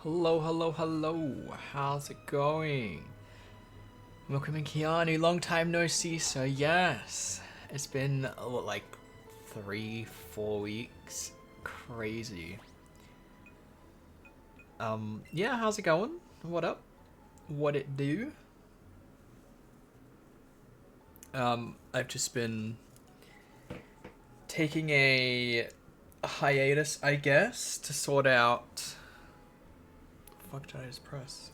Hello, hello, hello. How's it going? Welcome in, Keanu. Long time no see, so yes. It's been, what, like 3-4 weeks? Crazy. Yeah, how's it going? What up? What it do? I've just been taking a hiatus, I guess, to sort out... Fuck, did I just press?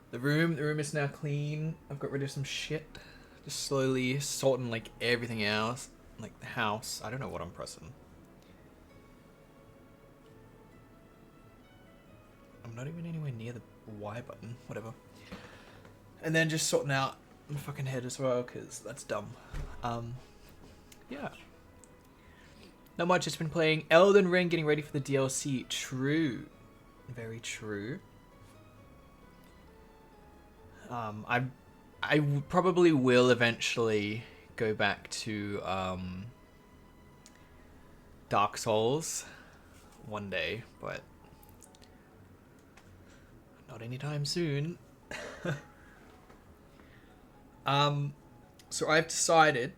The room is now clean. I've got rid of some shit. Just slowly sorting like everything else. Like the house. I don't know what I'm pressing. I'm not even anywhere near the Y button. Whatever. And then just sorting out my fucking head as well, because that's dumb. Yeah. Not much. Just been playing Elden Ring, getting ready for the DLC. True. Very true. I probably will eventually go back to Dark Souls one day, but not anytime soon. So I've decided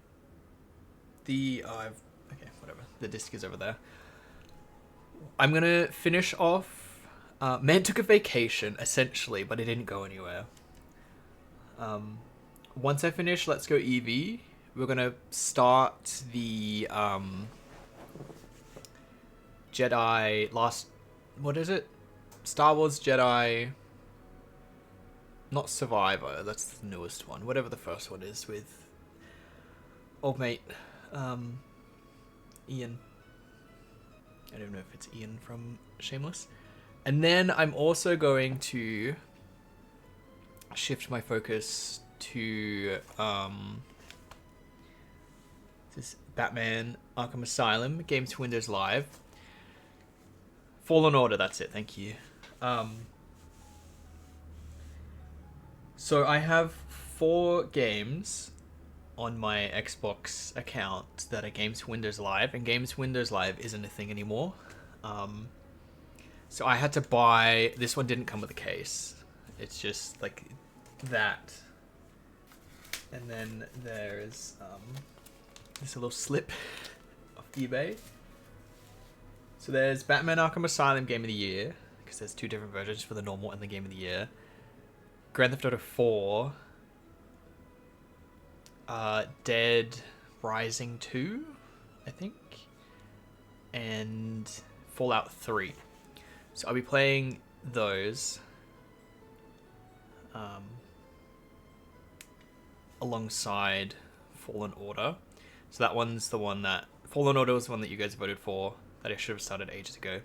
okay, whatever. The disc is over there. I'm gonna finish off. Man took a vacation essentially, but it didn't go anywhere. Once I finish Let's Go Eevee, we're gonna start the Jedi what is it? Star Wars Jedi, not Survivor. That's the newest one. Whatever the first one is with old mate Ian. I don't know if it's Ian from Shameless. And then I'm also going to shift my focus to this Batman Arkham Asylum, Games to Windows Live. Fallen Order, that's it, thank you. So I have 4 games on my Xbox account that are Games to Windows Live, and Games to Windows Live isn't a thing anymore. So I had to buy... This one didn't come with a case. It's just like that. And then there's this little slip of eBay. So there's Batman Arkham Asylum Game of the Year, because there's 2 different versions for the normal and the Game of the Year. Grand Theft Auto 4. Dead Rising 2, I think. And Fallout 3. So I'll be playing those alongside Fallen Order. So that one's the one that... Fallen Order was the one that you guys voted for, that I should have started ages ago.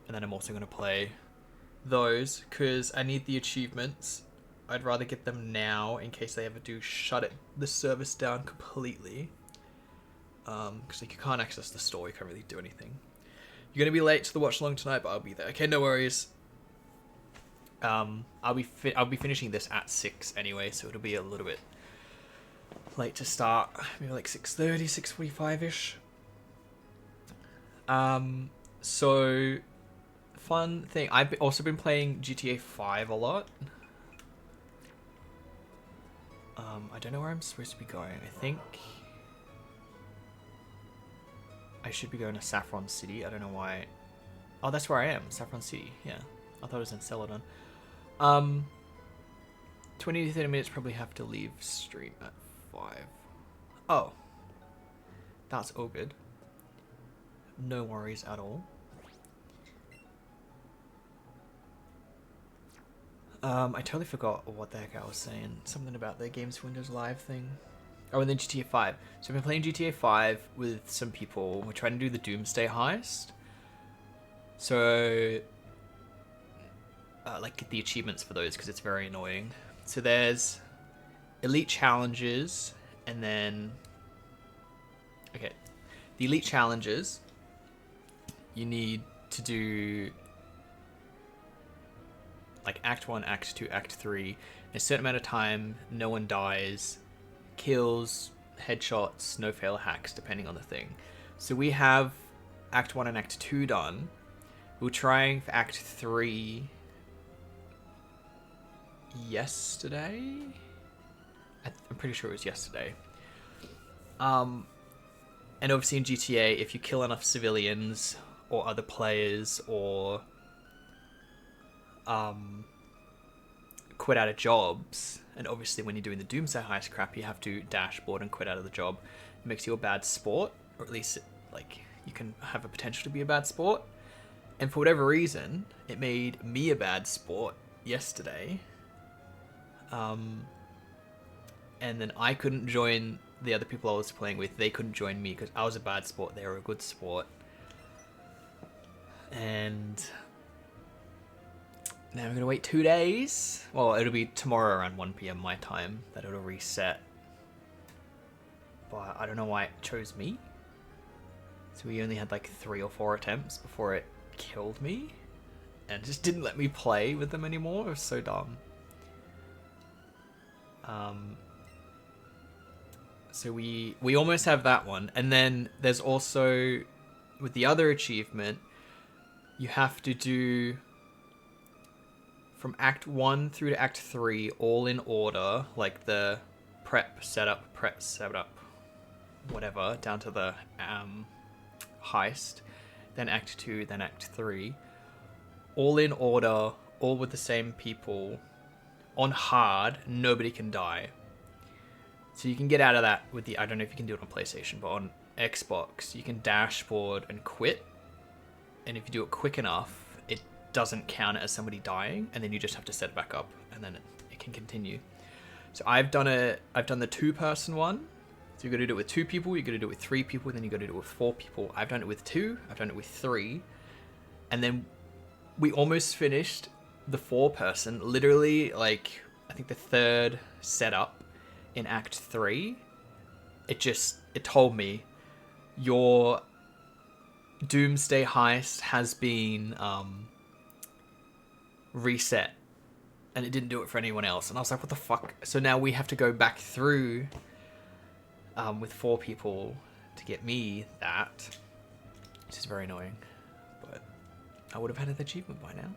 And then I'm also going to play those, because I need the achievements. I'd rather get them now, in case they ever do shut the service down completely. Because like, you can't access the store, you can't really do anything. You're going to be late to the watch along tonight, but I'll be there. Okay, no worries. I'll be finishing this at 6 anyway, so it'll be a little bit late to start. Maybe like 6:30, 6:45ish. So fun thing. I've also been playing GTA 5 a lot. I don't know where I'm supposed to be going. I think I should be going to Saffron City. I don't know why. Oh, that's where I am. Saffron City. Yeah. I thought it was in Celadon. 20 to 30 minutes, probably have to leave stream at 5. Oh. That's all good. No worries at all. I totally forgot what the heck I was saying. Something about the Games Windows Live thing. Oh, and then GTA 5. So I've been playing GTA 5 with some people. We're trying to do the Doomsday heist. So... like, get the achievements for those, because it's very annoying. So there's Elite Challenges, and then... Okay. The Elite Challenges, you need to do... like Act 1, Act 2, Act 3. In a certain amount of time, no one dies, kills, headshots, no fail hacks, depending on the thing. So we have Act 1 and Act 2 done, We were trying for Act 3 yesterday. I'm pretty sure it was yesterday. And obviously in GTA, if you kill enough civilians or other players or quit out of jobs, and obviously when you're doing the Doomsday Heist crap, you have to dashboard and quit out of the job. It makes you a bad sport, or at least like you can have a potential to be a bad sport. And for whatever reason, it made me a bad sport yesterday. And then I couldn't join the other people I was playing with. They couldn't join me because I was a bad sport. They were a good sport. And now I'm going to wait 2 days. Well, it'll be tomorrow around 1 PM my time that it'll reset. But I don't know why it chose me. So we only had like 3 or 4 attempts before it killed me. And just didn't let me play with them anymore. It was so dumb. So we almost have that one. And then there's also, with the other achievement, you have to do from Act 1 through to Act 3 all in order, like the prep, setup, whatever, down to the heist, then Act 2, then Act 3. All in order, all with the same people. On hard, nobody can die. So you can get out of that with the, I don't know if you can do it on PlayStation, but on Xbox, you can dashboard and quit. And if you do it quick enough, it doesn't count it as somebody dying, and then you just have to set it back up, and then it can continue. So I've done the 2-person one. So you got to do it with 2 people, you got to do it with 3 people, then you got to do it with 4 people. I've done it with 2, I've done it with 3, and then we almost finished the 4-person, literally, like, I think the 3rd setup in Act 3, it told me, your Doomsday Heist has been reset, and it didn't do it for anyone else, and I was like, what the fuck? So now we have to go back through with 4 people to get me that, which is very annoying, but I would have had an achievement by now.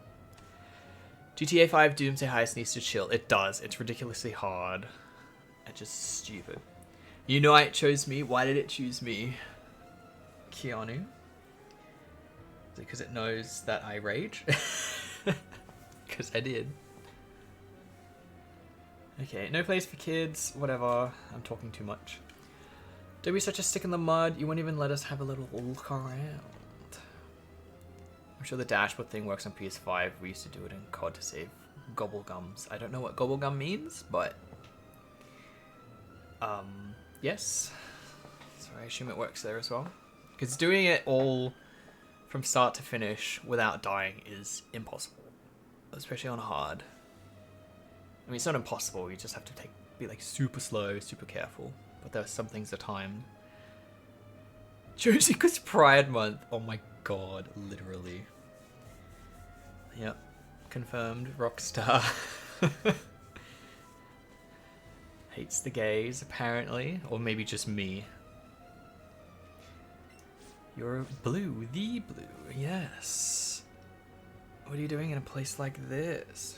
GTA 5 Doomsday Heist needs to chill. It does. It's ridiculously hard. And just stupid. You know why it chose me? Why did it choose me? Keanu? Is it because it knows that I rage? Because I did. Okay, no place for kids. Whatever. I'm talking too much. Don't be such a stick in the mud. You won't even let us have a little look around. I'm sure the dashboard thing works on PS5. We used to do it in COD to save gobblegums. I don't know what gobblegum means, but yes. So I assume it works there as well. Because doing it all from start to finish without dying is impossible, especially on hard. I mean, it's not impossible. You just have to be like super slow, super careful. But there are some things that are timed. Choosing because Pride Month. Oh my god, literally. Yep, confirmed. Rockstar hates the gays, apparently, or maybe just me. You're blue, the blue. Yes. What are you doing in a place like this?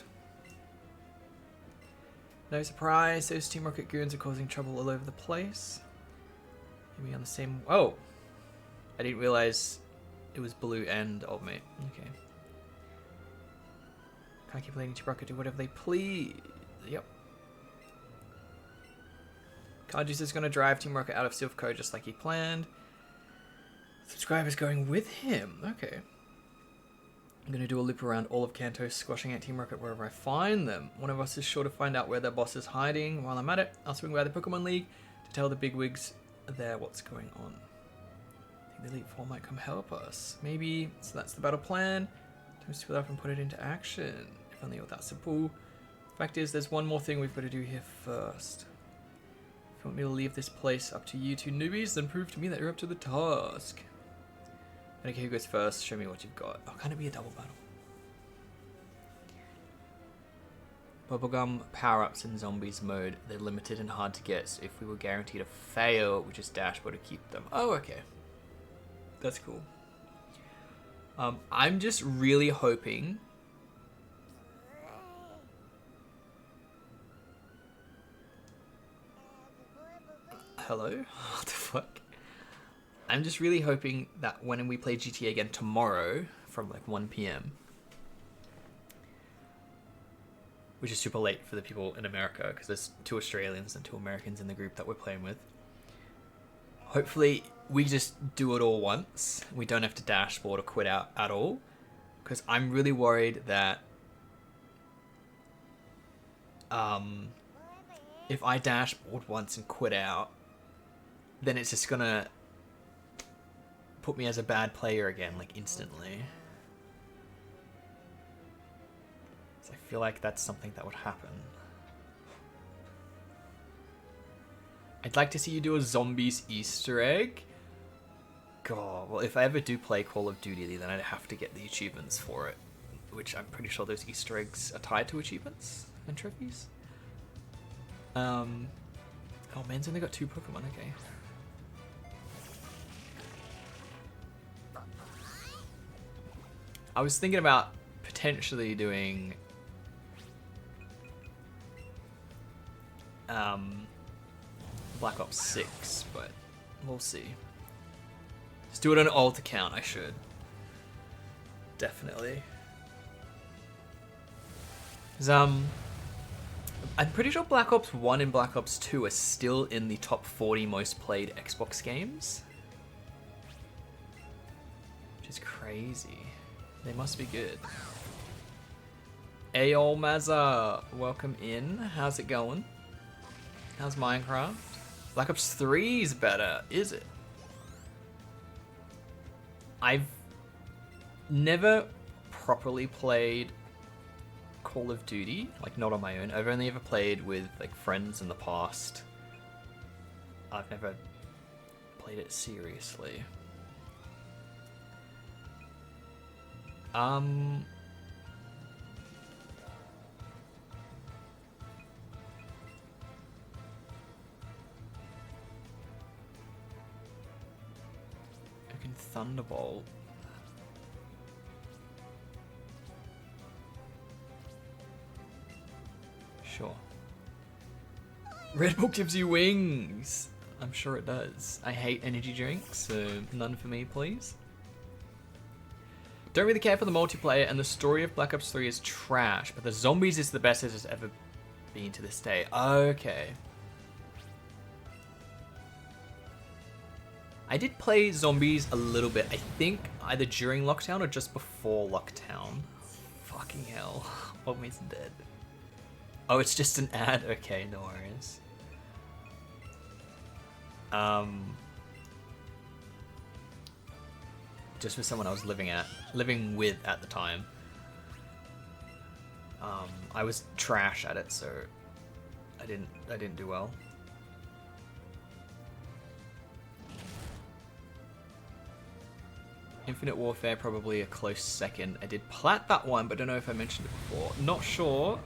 No surprise, those Team Rocket goons are causing trouble all over the place. Maybe on the same. Oh, I didn't realize it was blue and old mate. Okay. Can't keep letting Team Rocket do whatever they please. Yep. Card user's gonna drive Team Rocket out of Silphco just like he planned. Subscribers going with him. Okay. I'm gonna do a loop around all of Kanto, squashing out Team Rocket wherever I find them. One of us is sure to find out where their boss is hiding. While I'm at it, I'll swing by the Pokemon League to tell the bigwigs there what's going on. I think the Elite Four might come help us. Maybe. So that's the battle plan. Time to split up and put it into action. If only it were that simple. Fact is, there's one more thing we've got to do here first. If you want me to leave this place up to you two newbies, then prove to me that you're up to the task. Okay, who goes first? Show me what you've got. Oh, can it be a double battle? Bubblegum power-ups in zombies mode. They're limited and hard to get, so if we were guaranteed a fail, we just dashboard to keep them. Oh, okay. That's cool. I'm just really hoping. Hello? What the fuck? I'm just really hoping that when we play GTA again tomorrow from like 1 p.m, which is super late for the people in America because there's 2 Australians and 2 Americans in the group that we're playing with. Hopefully we just do it all once. We don't have to dashboard or quit out at all, because I'm really worried that if I dashboard once and quit out, then it's just gonna put me as a bad player again, like instantly. So I feel like that's something that would happen. I'd like to see you do a zombies Easter egg. God, well, if I ever do play Call of Duty, then I'd have to get the achievements for it, which I'm pretty sure those Easter eggs are tied to achievements and trophies. Oh, man's only got 2 Pokemon, okay. I was thinking about potentially doing Black Ops 6, but we'll see. Just do it on an alt account, I should. Definitely. 'Cause, I'm pretty sure Black Ops 1 and Black Ops 2 are still in the top 40 most played Xbox games. Which is crazy. They must be good. Ayol Mazza, welcome in. How's it going? How's Minecraft? Black Ops 3 is better, is it? I've never properly played Call of Duty, like not on my own. I've only ever played with like friends in the past. I've never played it seriously. I can Thunderbolt. Sure. Red Bull gives you wings. I'm sure it does. I hate energy drinks, so none for me, please. Don't really care for the multiplayer, and the story of Black Ops 3 is trash, but the zombies is the best it has ever been to this day. Okay. I did play zombies a little bit, I think either during lockdown or just before lockdown. Fucking hell. Almost dead. Oh, it's just an ad? Okay, no worries. Just with someone I was living with at the time. I was trash at it, so I didn't do well. Infinite Warfare, probably a close second. I did plat that one, but don't know if I mentioned it before. Not sure.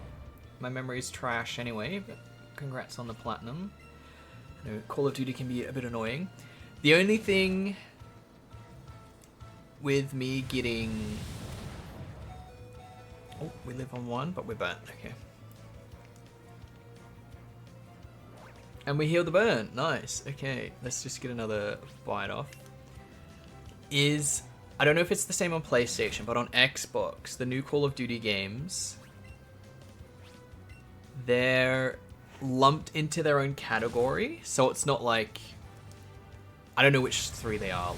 My memory's trash anyway, but congrats on the platinum. I know Call of Duty can be a bit annoying. The only thing with me getting... Oh, we live on 1, but we're back. Okay. And we heal the burn. Nice. Okay, let's just get another bite off. I don't know if it's the same on PlayStation, but on Xbox, the new Call of Duty games, they're lumped into their own category. So it's not like... I don't know which 3 they are.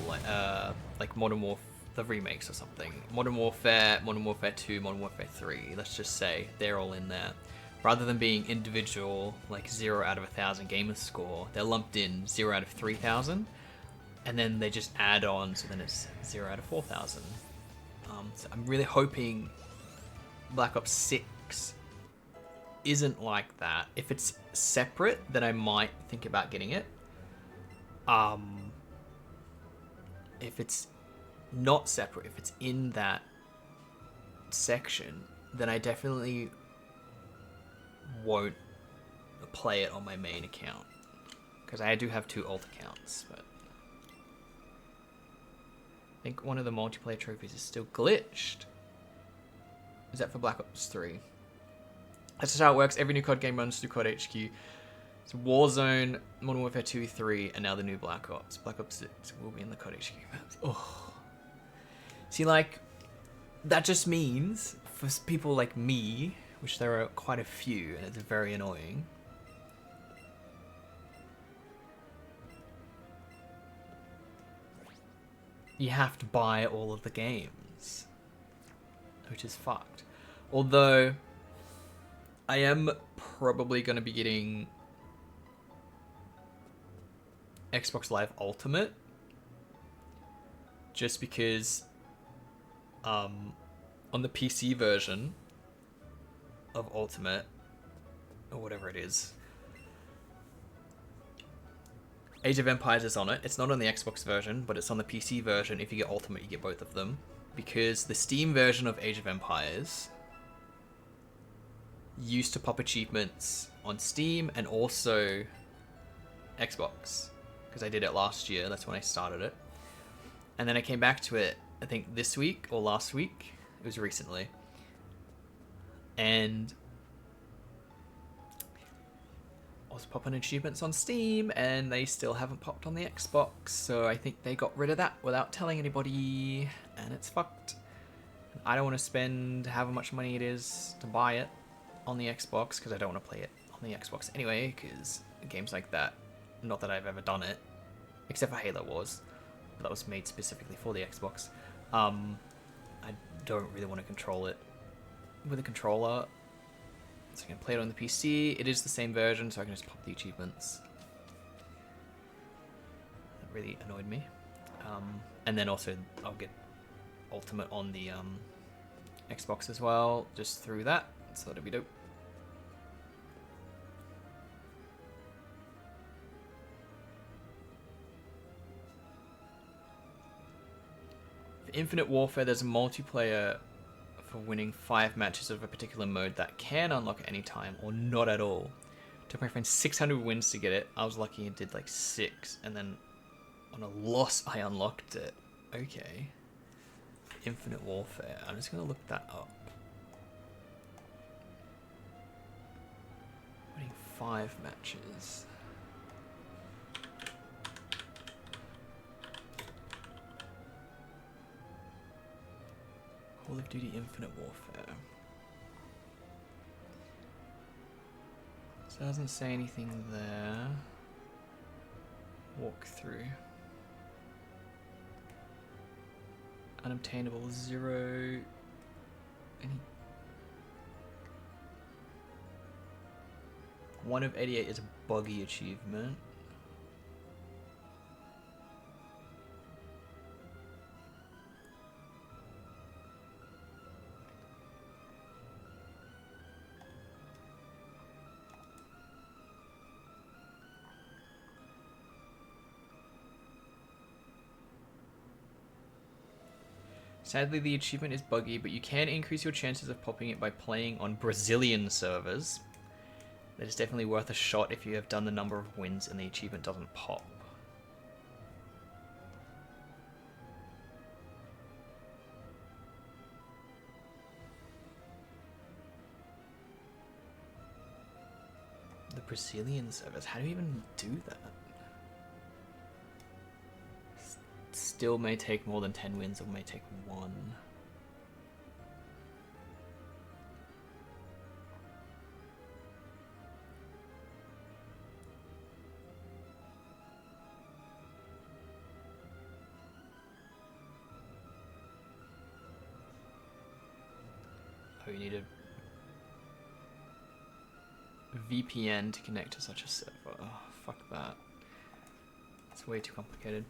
Like Modern Warfare, the remakes or something. Modern Warfare 2, Modern Warfare 3. Let's just say they're all in there. Rather than being individual, like 0 out of 1,000 gamer score, they're lumped in 0 out of 3,000. And then they just add on, so then it's 0 out of 4,000. So I'm really hoping Black Ops 6 isn't like that. If it's separate, then I might think about getting it. If it's not separate, if it's in that section, then I definitely won't play it on my main account. Because I do have 2 alt accounts, but... I think one of the multiplayer trophies is still glitched. Is that for Black Ops 3? That's just how it works. Every new COD game runs through COD HQ. It's Warzone, Modern Warfare 2, 3, and now the new Black Ops. Black Ops 6 will be in the COD HQ maps. Oh. See, like, that just means for people like me, which there are quite a few, and it's very annoying. You have to buy all of the games, which is fucked. Although, I am probably going to be getting Xbox Live Ultimate, just because on the PC version of Ultimate, or whatever it is, Age of Empires is on it. It's not on the Xbox version, but it's on the PC version. If you get Ultimate, you get both of them. Because the Steam version of Age of Empires used to pop achievements on Steam and also Xbox. Because I did it last year. That's when I started it. And then I came back to it, I think this week or last week. It was recently. And I was popping achievements on Steam, and they still haven't popped on the Xbox, so I think they got rid of that without telling anybody, and it's fucked. I don't want to spend however much money it is to buy it on the Xbox, because I don't want to play it on the Xbox anyway, because games like that, not that I've ever done it, except for Halo Wars, but that was made specifically for the Xbox. I don't really want to control it with a controller. So I can play it on the PC. It is the same version, so I can just pop the achievements. That really annoyed me. And then also I'll get Ultimate on the Xbox as well, just through that. So that'll be dope. For Infinite Warfare, there's a multiplayer for winning 5 matches of a particular mode that can unlock at any time or not at all. Took my friend 600 wins to get it. I was lucky and did like 6, and then on a loss I unlocked it. Okay. Infinite Warfare. I'm just gonna look that up. Winning 5 matches. Call of Duty Infinite Warfare. So it doesn't say anything there. Walk through. Unobtainable 0. Any. 1 of 88 is a buggy achievement. Sadly, the achievement is buggy, but you can increase your chances of popping it by playing on Brazilian servers. That is definitely worth a shot if you have done the number of wins and the achievement doesn't pop. The Brazilian servers, how do you even do that? Still may take more than 10 wins, or may take 1. Oh, you need a VPN to connect to such a server. Oh, fuck that. It's way too complicated.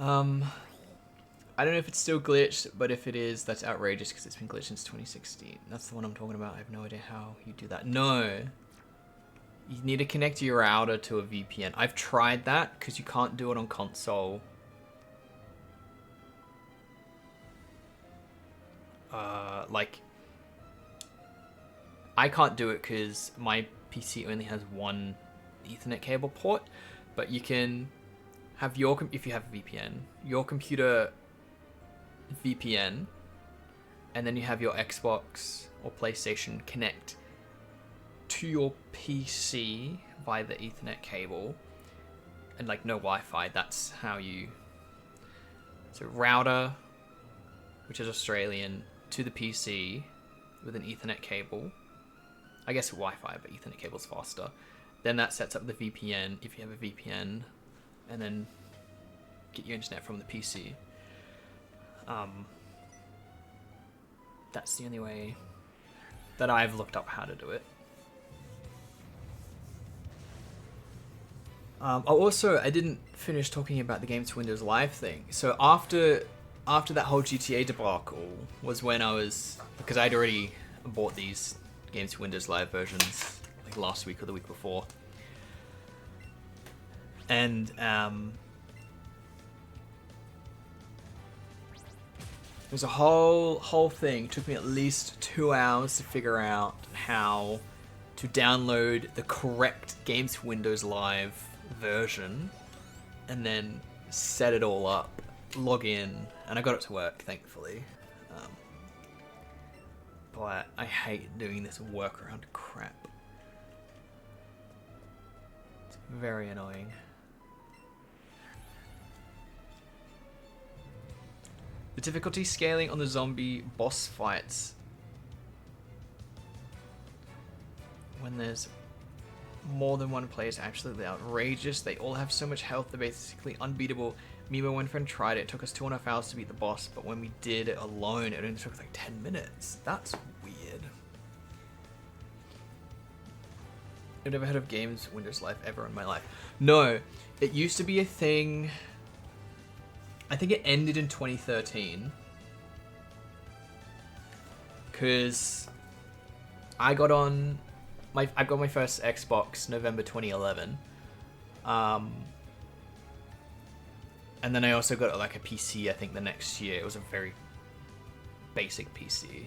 I don't know if it's still glitched, but if it is, that's outrageous because it's been glitched since 2016. That's the one I'm talking about. I have no idea how you do that. No. You need to connect your router to a VPN. I've tried that because you can't do it on console. Like, I can't do it because my PC only has one Ethernet cable port, but you can have your if you have a VPN, your computer VPN, and then you have your Xbox or PlayStation connect to your PC via the Ethernet cable, and like no Wi-Fi. That's how you. So router, which is Australian, to the PC with an Ethernet cable. I guess Wi-Fi, but Ethernet cable's faster. Then that sets up the VPN if you have a VPN, and then get your internet from the PC. That's the only way that I've looked up how to do it. I didn't finish talking about the Games to Windows Live thing. So after that whole GTA debacle was when I was, because I'd already bought these Games to Windows Live versions like last week or the week before, and it was a whole thing. It took me at least 2 hours to figure out how to download the correct Games to Windows Live version and then set it all up, log in, and I got it to work, thankfully. But I hate doing this workaround crap. It's very annoying. The difficulty scaling on the zombie boss fights when there's more than one player is absolutely outrageous. They all have so much health, they're basically unbeatable. Me and my one friend tried it. It took us 2.5 hours to beat the boss, but when we did it alone, it only took like 10 minutes. That's weird. I've never heard of Games Windows Live ever in my life. No, it used to be a thing. I think it ended in 2013. Because I got my first Xbox November 2011. And then I also got like a PC, I think the next year. It was a very basic PC.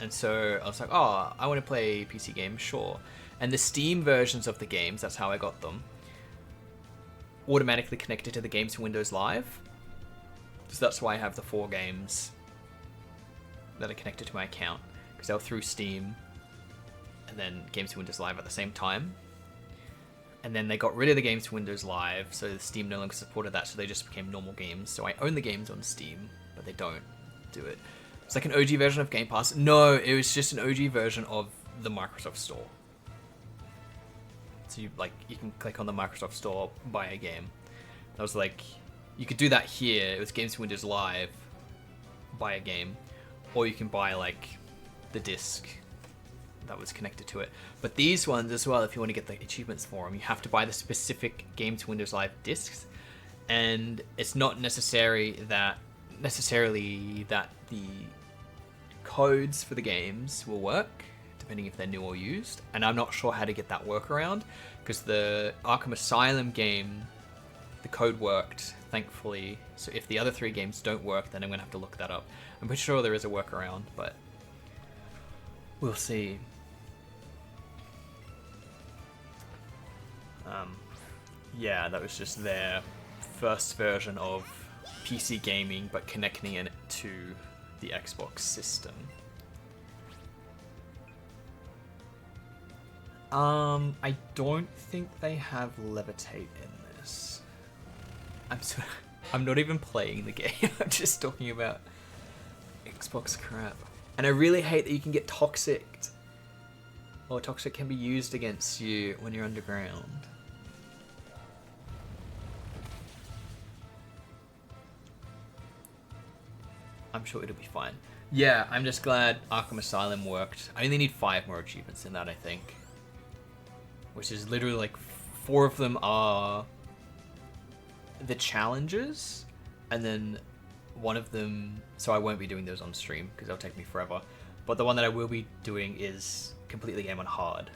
And so I was like, oh, I want to play PC games, sure. And the Steam versions of the games, that's how I got them, automatically connected to the Games to Windows Live. So that's why I have the 4 games that are connected to my account. Because they were through Steam and then Games to Windows Live at the same time. And then they got rid of the Games to Windows Live, so Steam no longer supported that, so they just became normal games. So I own the games on Steam, but they don't do it. It's like an OG version of Game Pass. No, it was just an OG version of the Microsoft Store. So you can click on the Microsoft Store, buy a game. I was like, you could do that here. It was Games to Windows Live, buy a game, or you can buy like the disc that was connected to it. But these ones as well, if you want to get the achievements for them, you have to buy the specific Game to Windows Live discs, and it's not necessarily that the codes for the games will work, depending if they're new or used. And I'm not sure how to get that workaround, because the Arkham Asylum game, the code worked, thankfully. So if the other 3 games don't work, then I'm gonna have to look that up. I'm pretty sure there is a workaround, but we'll see. Yeah, that was just their first version of PC gaming, but connecting it to the Xbox system. I don't think they have Levitate in this. I'm not even playing the game. I'm just talking about Xbox crap. And I really hate that you can get toxicked, or toxic can be used against you when you're underground. I'm sure it'll be fine. Yeah, I'm just glad Arkham Asylum worked. I only need 5 more achievements in that, I think. Which is literally like 4 of them are the challenges, and then one of them, so I won't be doing those on stream because that'll take me forever. But the one that I will be doing is complete the game on hard.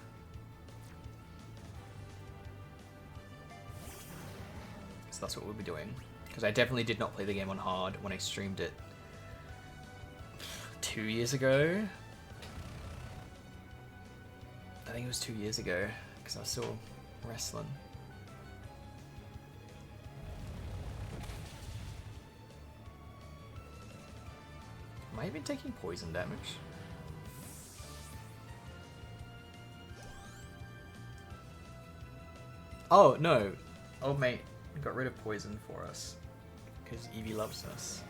So that's what we'll be doing. Because I definitely did not play the game on hard when I streamed it 2 years ago. I think it was 2 years ago, because I was still wrestling. Am I even taking poison damage? Oh, no. Old mate got rid of poison for us. Because Eevee loves us.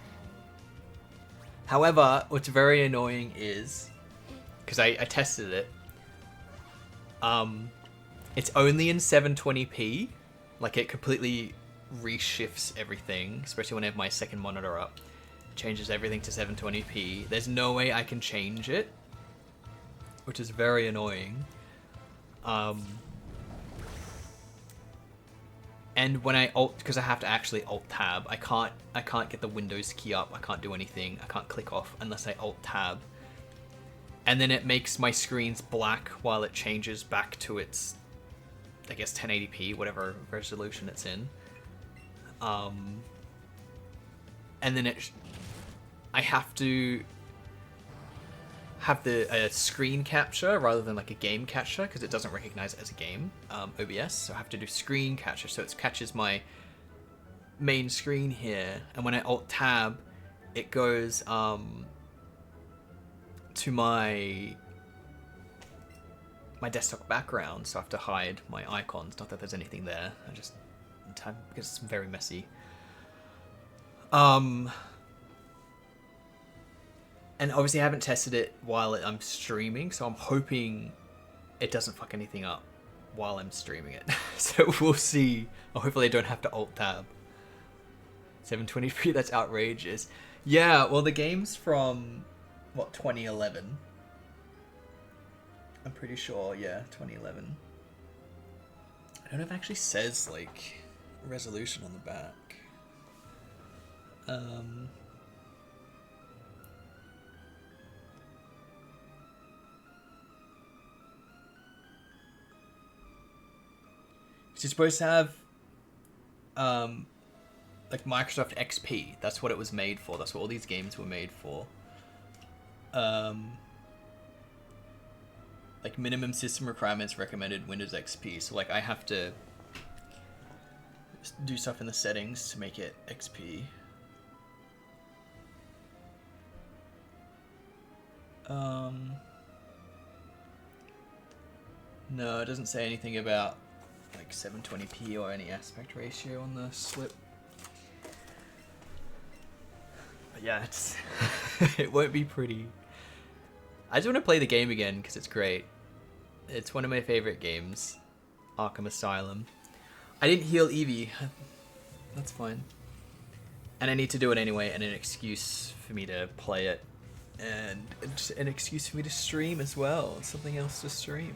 However, what's very annoying is... Because I tested it. It's only in 720p. Like, it completely reshifts everything. Especially when I have my second monitor up. Changes everything to 720p. There's no way I can change it. Which is very annoying. And when I alt, because I have to actually alt tab, I can't get the Windows key up. I can't do anything. I can't click off unless I alt tab. And then it makes my screens black while it changes back to its, I guess, 1080p, whatever resolution it's in. And then I have to have the screen capture rather than like a game capture because it doesn't recognize it as a game, OBS. So I have to do screen capture, so it catches my main screen here, and when I alt tab, it goes to my desktop background, so I have to hide my icons. Not that there's anything there. I just tab because it's very messy. And obviously I haven't tested it while I'm streaming, so I'm hoping it doesn't fuck anything up while I'm streaming it. So we'll see. Hopefully I don't have to alt tab. 720p, that's outrageous. Yeah, well the game's from, what, 2011? I'm pretty sure, yeah, 2011. I don't know if it actually says, like, resolution on the back. You're supposed to have, like Microsoft XP. That's what it was made for. That's what all these games were made for. Like minimum system requirements recommended Windows XP. So like I have to do stuff in the settings to make it XP. No, it doesn't say anything about like 720p or any aspect ratio on the slip. But yeah, it's it won't be pretty. I just want to play the game again because it's great. It's one of my favorite games, Arkham Asylum. I didn't heal Eevee. That's fine. And I need to do it anyway, and an excuse for me to play it, and just an excuse for me to stream as well. Something else to stream.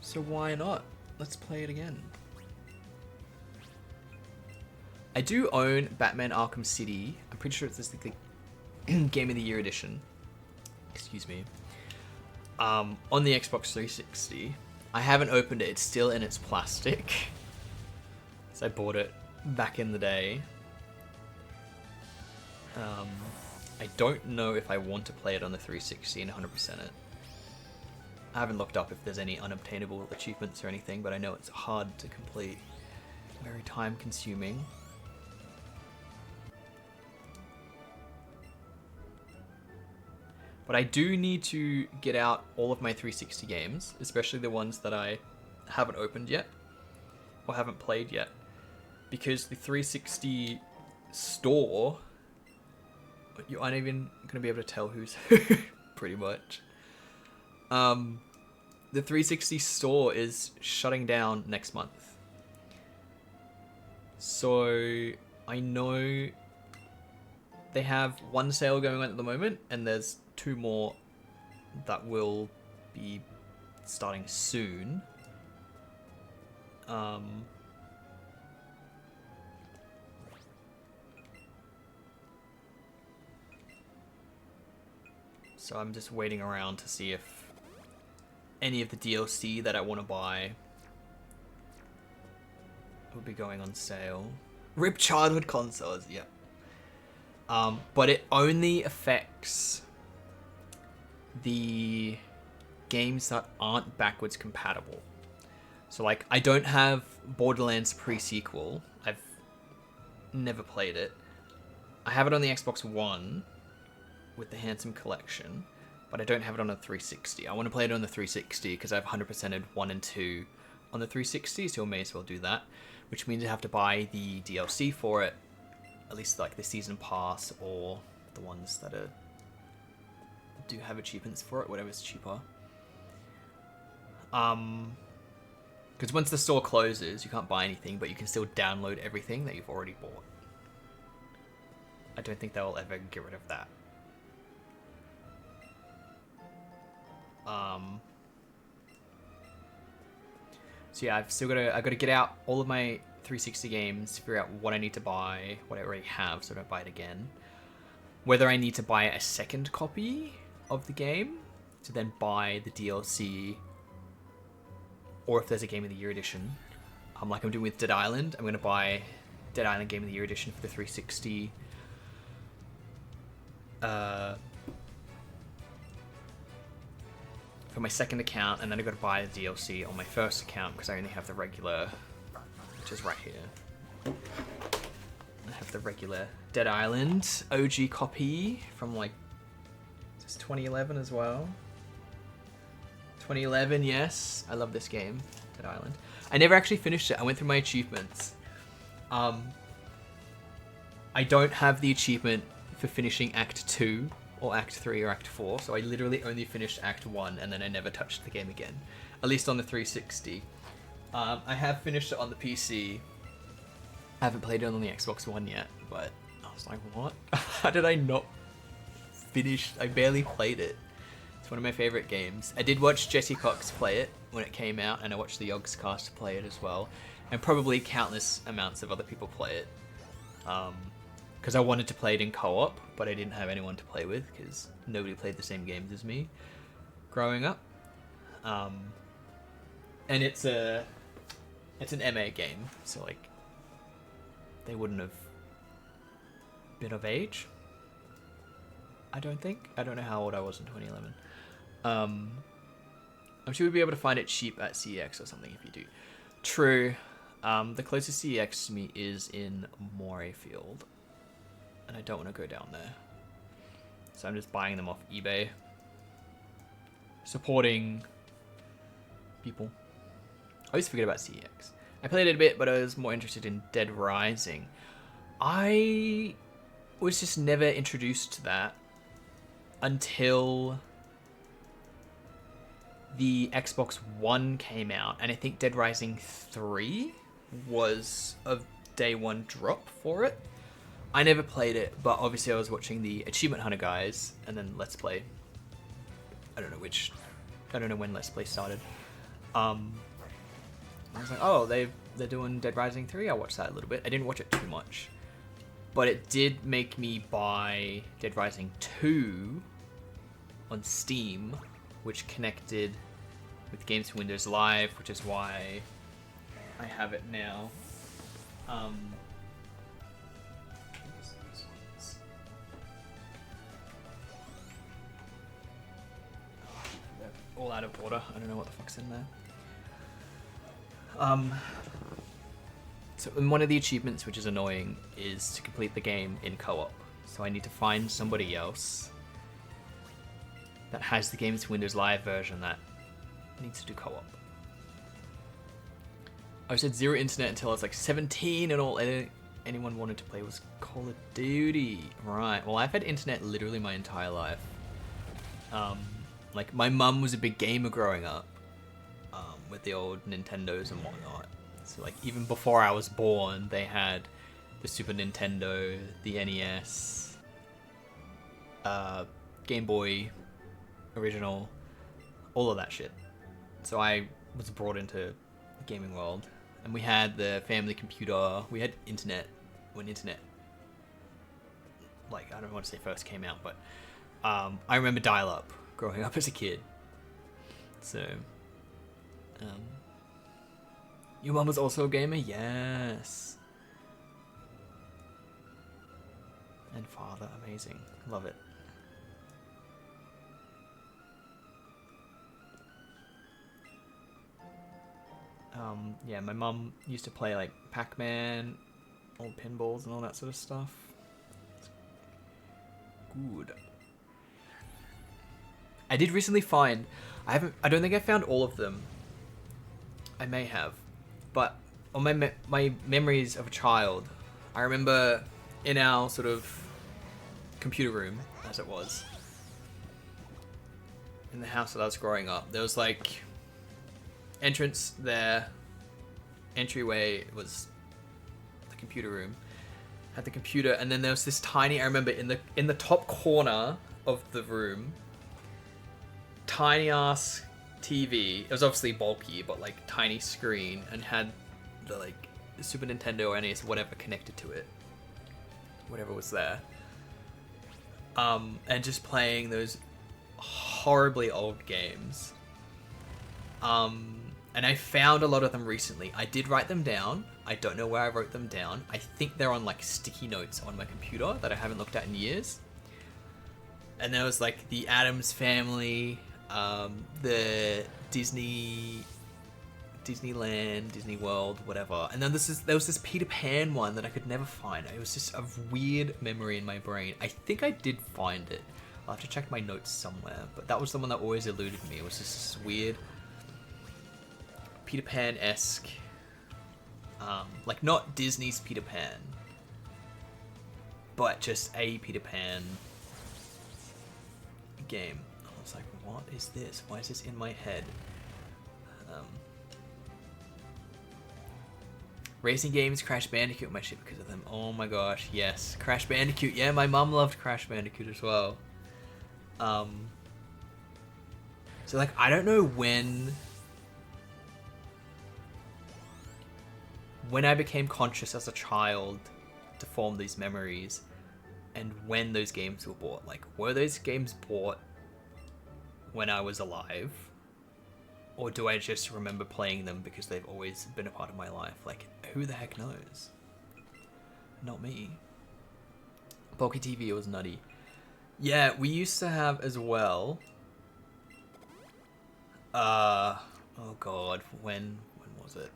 So why not? Let's play it again. I do own Batman Arkham City. I'm pretty sure it's this the Game of the Year edition. Excuse me. On the Xbox 360. I haven't opened it. It's still in its plastic. So I bought it back in the day. I don't know if I want to play it on the 360 and 100% it. I haven't looked up if there's any unobtainable achievements or anything, but I know it's hard to complete. Very time consuming. But I do need to get out all of my 360 games, especially the ones that I haven't opened yet, or haven't played yet. Because the 360 store, you aren't even going to be able to tell who's who, pretty much. The 360 store is shutting down next month. So I know they have one sale going on at the moment, and there's 2 more that will be starting soon. So I'm just waiting around to see if any of the DLC that I want to buy will be going on sale. RIP childhood consoles, yep. But it only affects the games that aren't backwards compatible. So like, I don't have Borderlands pre-sequel. I've never played it. I have it on the Xbox One, with the Handsome Collection, but I don't have it on the 360. I want to play it on the 360 because I've 100%ed 1 and 2 on the 360, so I may as well do that, which means I have to buy the DLC for it, at least like the season pass or the ones that do have achievements for it, whatever's cheaper. Because once the store closes, you can't buy anything, but you can still download everything that you've already bought. I don't think they'll ever get rid of that. So yeah, I've got to get out all of my 360 games, figure out what I need to buy, what I already have, so I don't buy it again. Whether I need to buy a second copy of the game to then buy the DLC, or if there's a Game of the Year edition, like I'm doing with Dead Island. I'm going to buy Dead Island Game of the Year edition for the 360. For my second account, and then I've got to buy the DLC on my first account because I only have the regular, which is right here. I have the regular Dead Island OG copy from like, is this 2011 as well? 2011, yes. I love this game, Dead Island. I never actually finished it. I went through my achievements. I don't have the achievement for finishing Act 2 or Act 3 or Act 4, so I literally only finished Act 1 and then I never touched the game again, at least on the 360. I have finished it on the PC. I haven't played it on the Xbox One yet, but I was like, what? How did I not finish? I barely played it. It's one of my favorite games. I did watch Jesse Cox play it when it came out, and I watched the Yogscast play it as well, and probably countless amounts of other people play it. Because I wanted to play it in co-op, but I didn't have anyone to play with because nobody played the same games as me growing up. And it's an MA game, so like they wouldn't have been of age. I don't think. I don't know how old I was in 2011. I'm sure we'd be able to find it cheap at CEX or something if you do. True. The closest CEX to me is in Morayfield, and I don't want to go down there. So I'm just buying them off eBay. Supporting people. I always forget about CEX. I played it a bit, but I was more interested in Dead Rising. I was just never introduced to that until the Xbox One came out, and I think Dead Rising 3 was a day one drop for it. I never played it, but obviously I was watching the Achievement Hunter guys, and then Let's Play. I don't know when Let's Play started. I was like, oh, they're doing Dead Rising 3. I'll watch that a little bit. I didn't watch it too much, but it did make me buy Dead Rising 2 on Steam, which connected with Games for Windows Live, which is why I have it now. They're all out of order. I don't know what the fuck's in there. So one of the achievements, which is annoying, is to complete the game in co-op. So I need to find somebody else that has the Games for Windows Live version that needs to do co-op. I said zero internet until I was like 17, and all anyone wanted to play was Call of Duty. Right, well I've had internet literally my entire life. Like my mum was a big gamer growing up, with the old Nintendos and whatnot. So like even before I was born, they had the Super Nintendo, the NES, Game Boy original, all of that shit. So I was brought into the gaming world, and we had the family computer. We had internet when internet, like, I don't want to say first came out, but I remember dial-up growing up as a kid. So your mum was also a gamer? Yes. And father, amazing. Love it. Yeah, my mum used to play like Pac-Man, old pinballs and all that sort of stuff. It's good. I did recently find, I don't think I found all of them. I may have, but on my memories of a child, I remember in our sort of computer room, as it was, in the house that I was growing up, there was like entrance there, entryway was the computer room, had the computer, and then there was this tiny, I remember in the top corner of the room, tiny ass TV. It was obviously bulky, but like tiny screen, and had the like Super Nintendo or NES, whatever connected to it, whatever was there. And just playing those horribly old games. And I found a lot of them recently. I did write them down. I don't know where I wrote them down. I think they're on like sticky notes on my computer that I haven't looked at in years. And there was like the Addams Family, the Disneyland, Disney World, whatever. And then there was this Peter Pan one that I could never find. It was just a weird memory in my brain. I think I did find it. I'll have to check my notes somewhere. But that was the one that always eluded me. It was just this weird Peter Pan-esque, like not Disney's Peter Pan, but just a Peter Pan game. I was like, what is this? Why is this in my head? Racing games, Crash Bandicoot, my shit because of them. Oh my gosh, yes. Crash Bandicoot, yeah, my mum loved Crash Bandicoot as well. So like, I don't know when I became conscious as a child to form these memories, and when those games were bought. Like, were those games bought when I was alive? Or do I just remember playing them because they've always been a part of my life? Like, who the heck knows? Not me. Bulky TV was nutty. Yeah, we used to have as well. Oh god, when was it?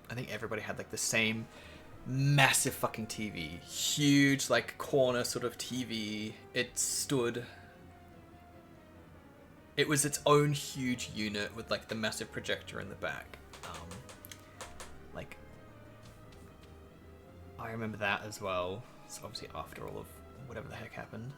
I think everybody had like the same massive fucking TV. Huge, like, corner sort of TV. It was its own huge unit with like the massive projector in the back. Like, I remember that as well. So obviously after all of whatever the heck happened.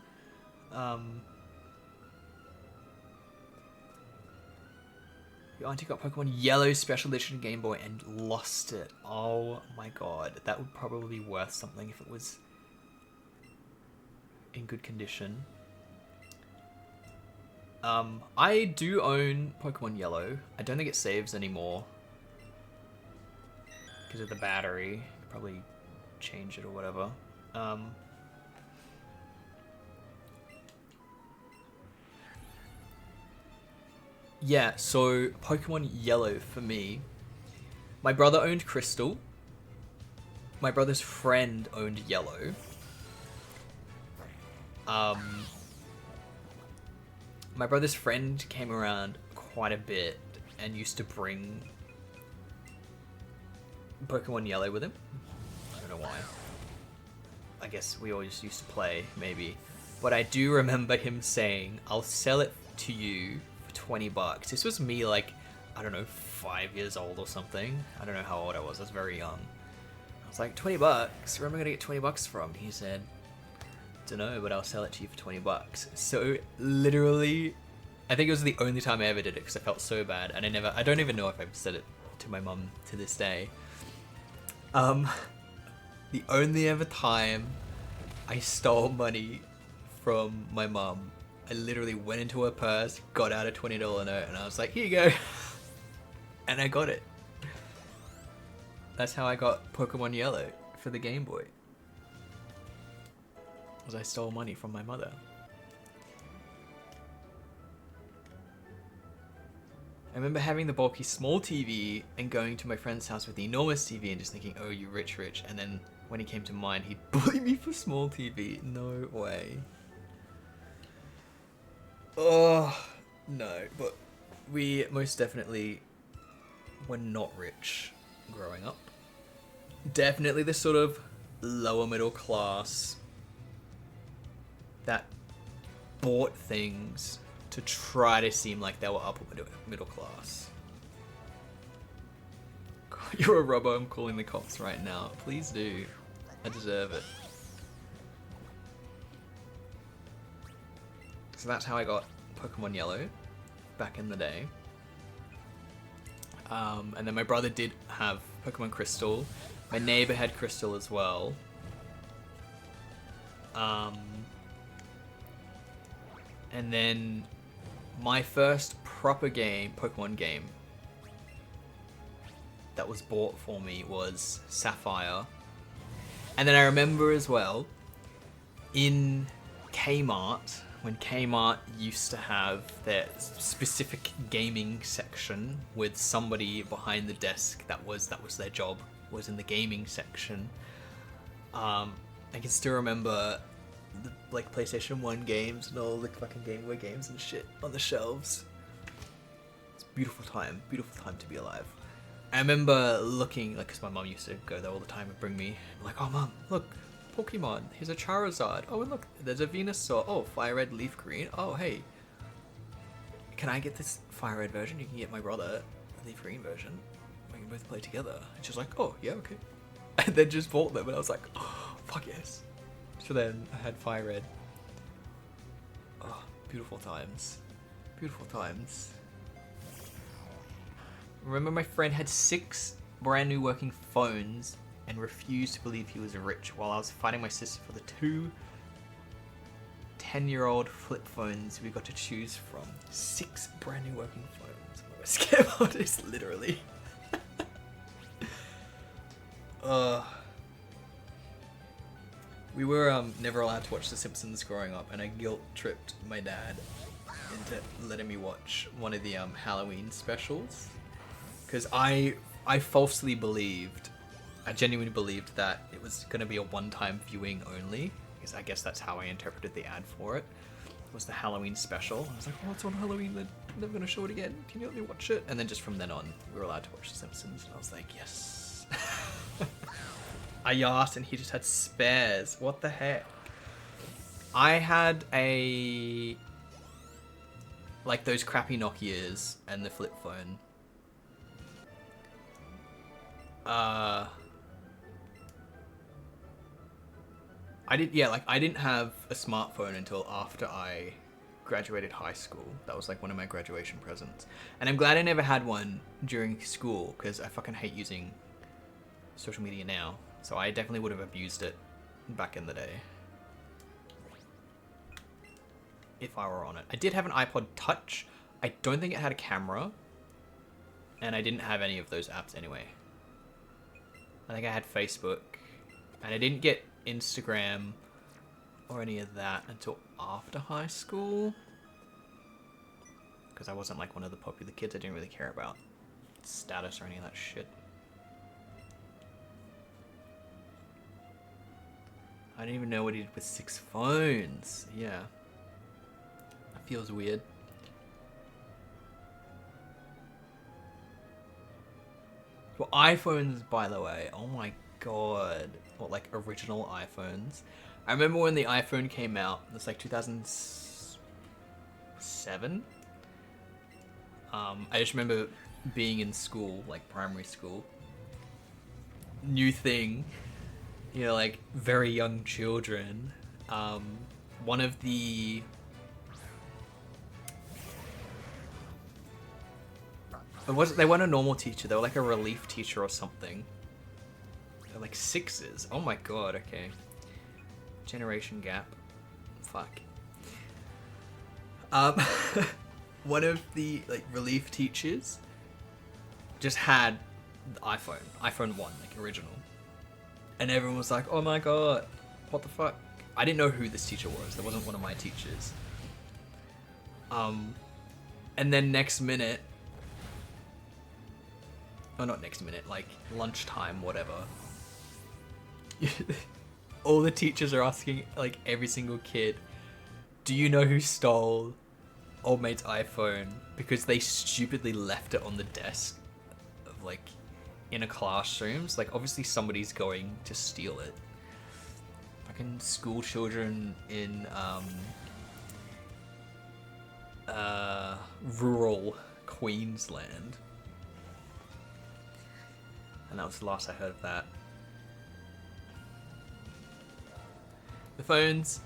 Your auntie got Pokemon Yellow Special Edition Game Boy and lost it. Oh my god. That would probably be worth something if it was in good condition. I do own Pokemon Yellow. I don't think it saves anymore because of the battery. Could probably change it or whatever. Yeah, so Pokemon Yellow for me. My brother owned Crystal. My brother's friend owned Yellow. My brother's friend came around quite a bit and used to bring Pokemon Yellow with him. I don't know why. I guess we all just used to play, maybe. But I do remember him saying, I'll sell it to you for 20 bucks. This was me, like, I don't know, 5 years old or something. I don't know how old I was very young. I was like, 20 bucks? Where am I going to get 20 bucks from? He said, don't know, but I'll sell it to you for 20 bucks. So literally, I think it was the only time I ever did it because I felt so bad, and I don't even know if I've said it to my mum to this day. The only ever time I stole money from my mum, I literally went into her purse, got out a $20 note, and I was like, here you go. And I got it. That's how I got Pokemon Yellow for the Game Boy. Was I stole money from my mother. I remember having the bulky small TV and going to my friend's house with the enormous TV and just thinking, oh, you rich. And then when he came to mine, he'd bully me for small TV. No way. Oh, no. But we most definitely were not rich growing up. Definitely the sort of lower middle class that bought things to try to seem like they were upper middle class. You're a robbo, I'm calling the cops right now. Please do. I deserve it. So that's how I got Pokemon Yellow back in the day. And then my brother did have Pokemon Crystal. My neighbor had Crystal as well. And then my first proper game, Pokemon game, that was bought for me was Sapphire. And then I remember as well, in Kmart, when Kmart used to have their specific gaming section with somebody behind the desk that was their job, was in the gaming section. I can still remember the like PlayStation 1 games and all the fucking Game Boy games and shit on the shelves. It's a beautiful time to be alive. I remember looking, like, because my mum used to go there all the time and bring me, like, oh mum, look, Pokemon, here's a Charizard, oh and look, there's a Venusaur, oh, Fire Red, Leaf Green, oh hey, can I get this Fire Red version? You can get my brother the Leaf Green version, we can both play together. And she's like, oh yeah, okay. And then just bought them and I was like, oh, fuck yes. So then I had Fire Red. Oh, beautiful times. Beautiful times. Remember my friend had 6 brand new working phones and refused to believe he was rich while I was fighting my sister for the 2 10-year-old flip phones we got to choose from. 6 brand new working phones. I'm a scam artist, literally. We were never allowed to watch The Simpsons growing up, and I guilt-tripped my dad into letting me watch one of the Halloween specials. Because I falsely believed, I genuinely believed that it was going to be a one-time viewing only. Because I guess that's how I interpreted the ad for it. It was the Halloween special. I was like, oh, it's on Halloween, they're never going to show it again. Can you let me watch it? And then just from then on, we were allowed to watch The Simpsons. And I was like, yes. I asked and he just had spares. What the heck? I had like those crappy Nokias and the flip phone. I didn't have a smartphone until after I graduated high school. That was like one of my graduation presents. And I'm glad I never had one during school because I fucking hate using social media now. So I definitely would have abused it back in the day. If I were on it. I did have an iPod Touch. I don't think it had a camera. And I didn't have any of those apps anyway. I think I had Facebook. And I didn't get Instagram or any of that until after high school. Because I wasn't like one of the popular kids. I didn't really care about status or any of that shit. I didn't even know what he did with 6 phones. Yeah. That feels weird. Well, iPhones, by the way. Oh my god. What, like original iPhones? I remember when the iPhone came out. It was like 2007. I just remember being in school, like primary school. New thing. You know, like very young children. One of the they weren't a normal teacher. They were like a relief teacher or something. They're like 6s. Oh my god. Okay. Generation gap. Fuck. One of the like relief teachers just had the iPhone 1, like original. And everyone was like, oh my god, what the fuck? I didn't know who this teacher was. That wasn't one of my teachers. And then next minute, or not next minute, like lunchtime, whatever. All the teachers are asking, like every single kid, do you know who stole old mate's iPhone? Because they stupidly left it on the desk of like in a classroom. So, like obviously somebody's going to steal it. Fucking school children in rural Queensland. And that was the last I heard of that. The phones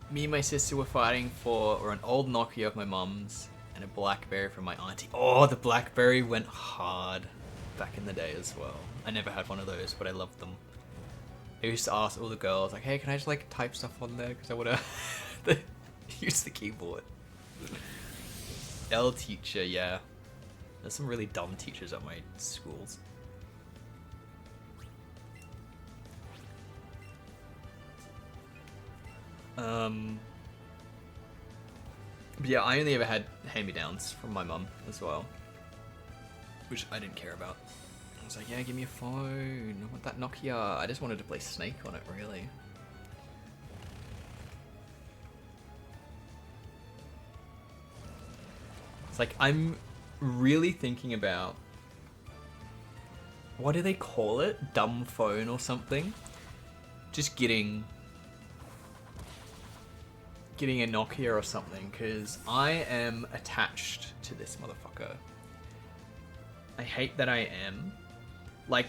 me and my sister were fighting for were an old Nokia of my mum's and a BlackBerry from my auntie. Oh, the BlackBerry went hard back in the day as well. I never had one of those, but I loved them. I used to ask all the girls, like, hey, can I just like type stuff on there? Because I want to use the keyboard. L teacher, yeah. There's some really dumb teachers at my schools. But yeah, I only ever had hand-me-downs from my mum as well, which I didn't care about. I was like, yeah, give me a phone. I want that Nokia. I just wanted to play Snake on it, really. It's like, I'm really thinking about, what do they call it? Dumb phone or something? Just getting a Nokia or something, because I am attached to this motherfucker. I hate that I am. Like,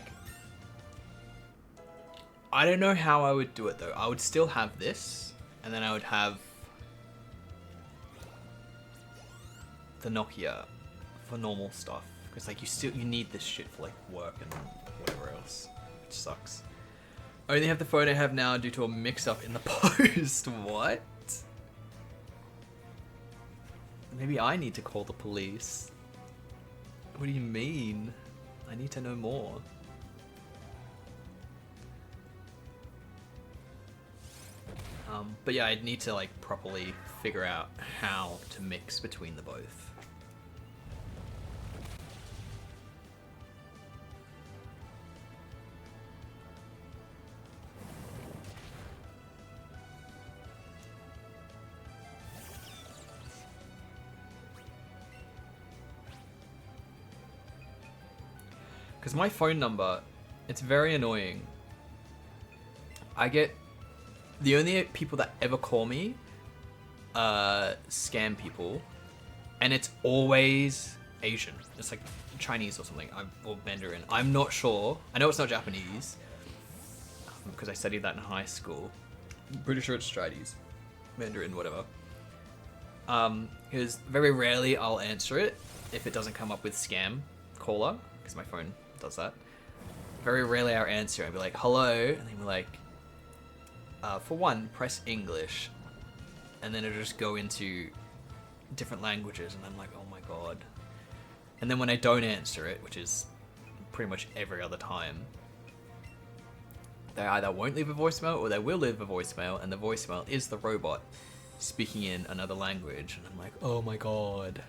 I don't know how I would do it though. I would still have this, and then I would have the Nokia for normal stuff, because like you need this shit for like work and whatever else, which sucks. I only have the phone I have now due to a mix-up in the post. What? Maybe I need to call the police. What do you mean? I need to know more. But yeah, I'd need to like properly figure out how to mix between the both. Because my phone number, it's very annoying. I get... The only people that ever call me scam people. And it's always Asian. It's like Chinese or something. Or Mandarin. I'm not sure. I know it's not Japanese. Because I studied that in high school. I'm pretty sure it's Chinese. Mandarin, whatever. Because very rarely I'll answer it if it doesn't come up with scam caller. Because my phone does that. Very rarely I'll answer. I'll be like, hello, and then we're like, for one, press English, and then it'll just go into different languages, and I'm like, oh my god. And then when I don't answer it, which is pretty much every other time, they either won't leave a voicemail or they will leave a voicemail, and the voicemail is the robot speaking in another language, and I'm like, oh my god.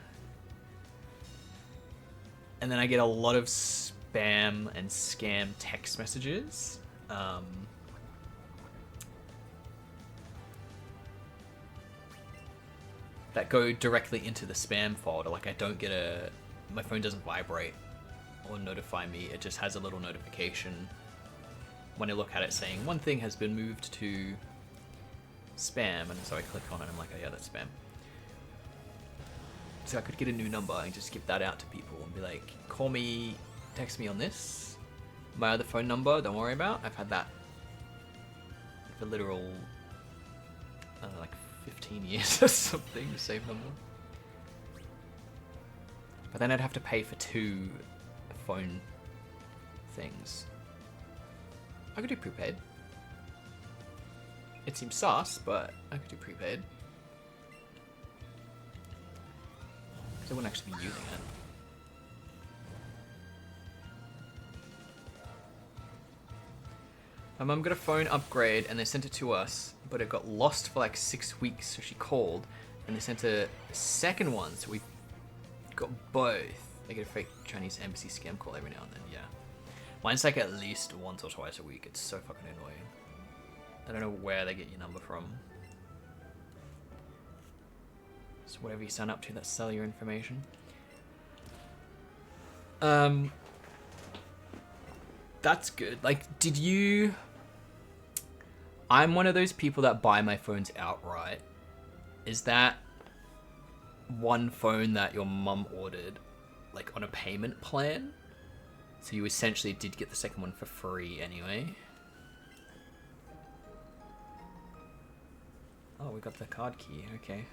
And then I get a lot of spam and scam text messages. That go directly into the spam folder. Like I don't get my phone doesn't vibrate or notify me. It just has a little notification when I look at it saying one thing has been moved to spam, and so I click on it and I'm like, oh yeah, that's spam. So I could get a new number and just give that out to people and be like, call me, text me on this. My other phone number, don't worry about. I've had that for literal, like 15 years or something, the same number. But then I'd have to pay for 2 phone things. I could do prepaid. It seems sus, but I could do prepaid. I wouldn't actually be using it. My mum got a phone upgrade and they sent it to us, but it got lost for like 6 weeks, so she called and they sent a second one, so we got both. They get a fake Chinese embassy scam call every now and then, yeah. Mine's like at least once or twice a week. It's so fucking annoying. I don't know where they get your number from. So whatever you sign up to that sell your information. That's good. Like, did you... I'm one of those people that buy my phones outright. Is that one phone that your mum ordered, like on a payment plan. So you essentially did get the second one for free anyway. Oh, we got the card key. Okay.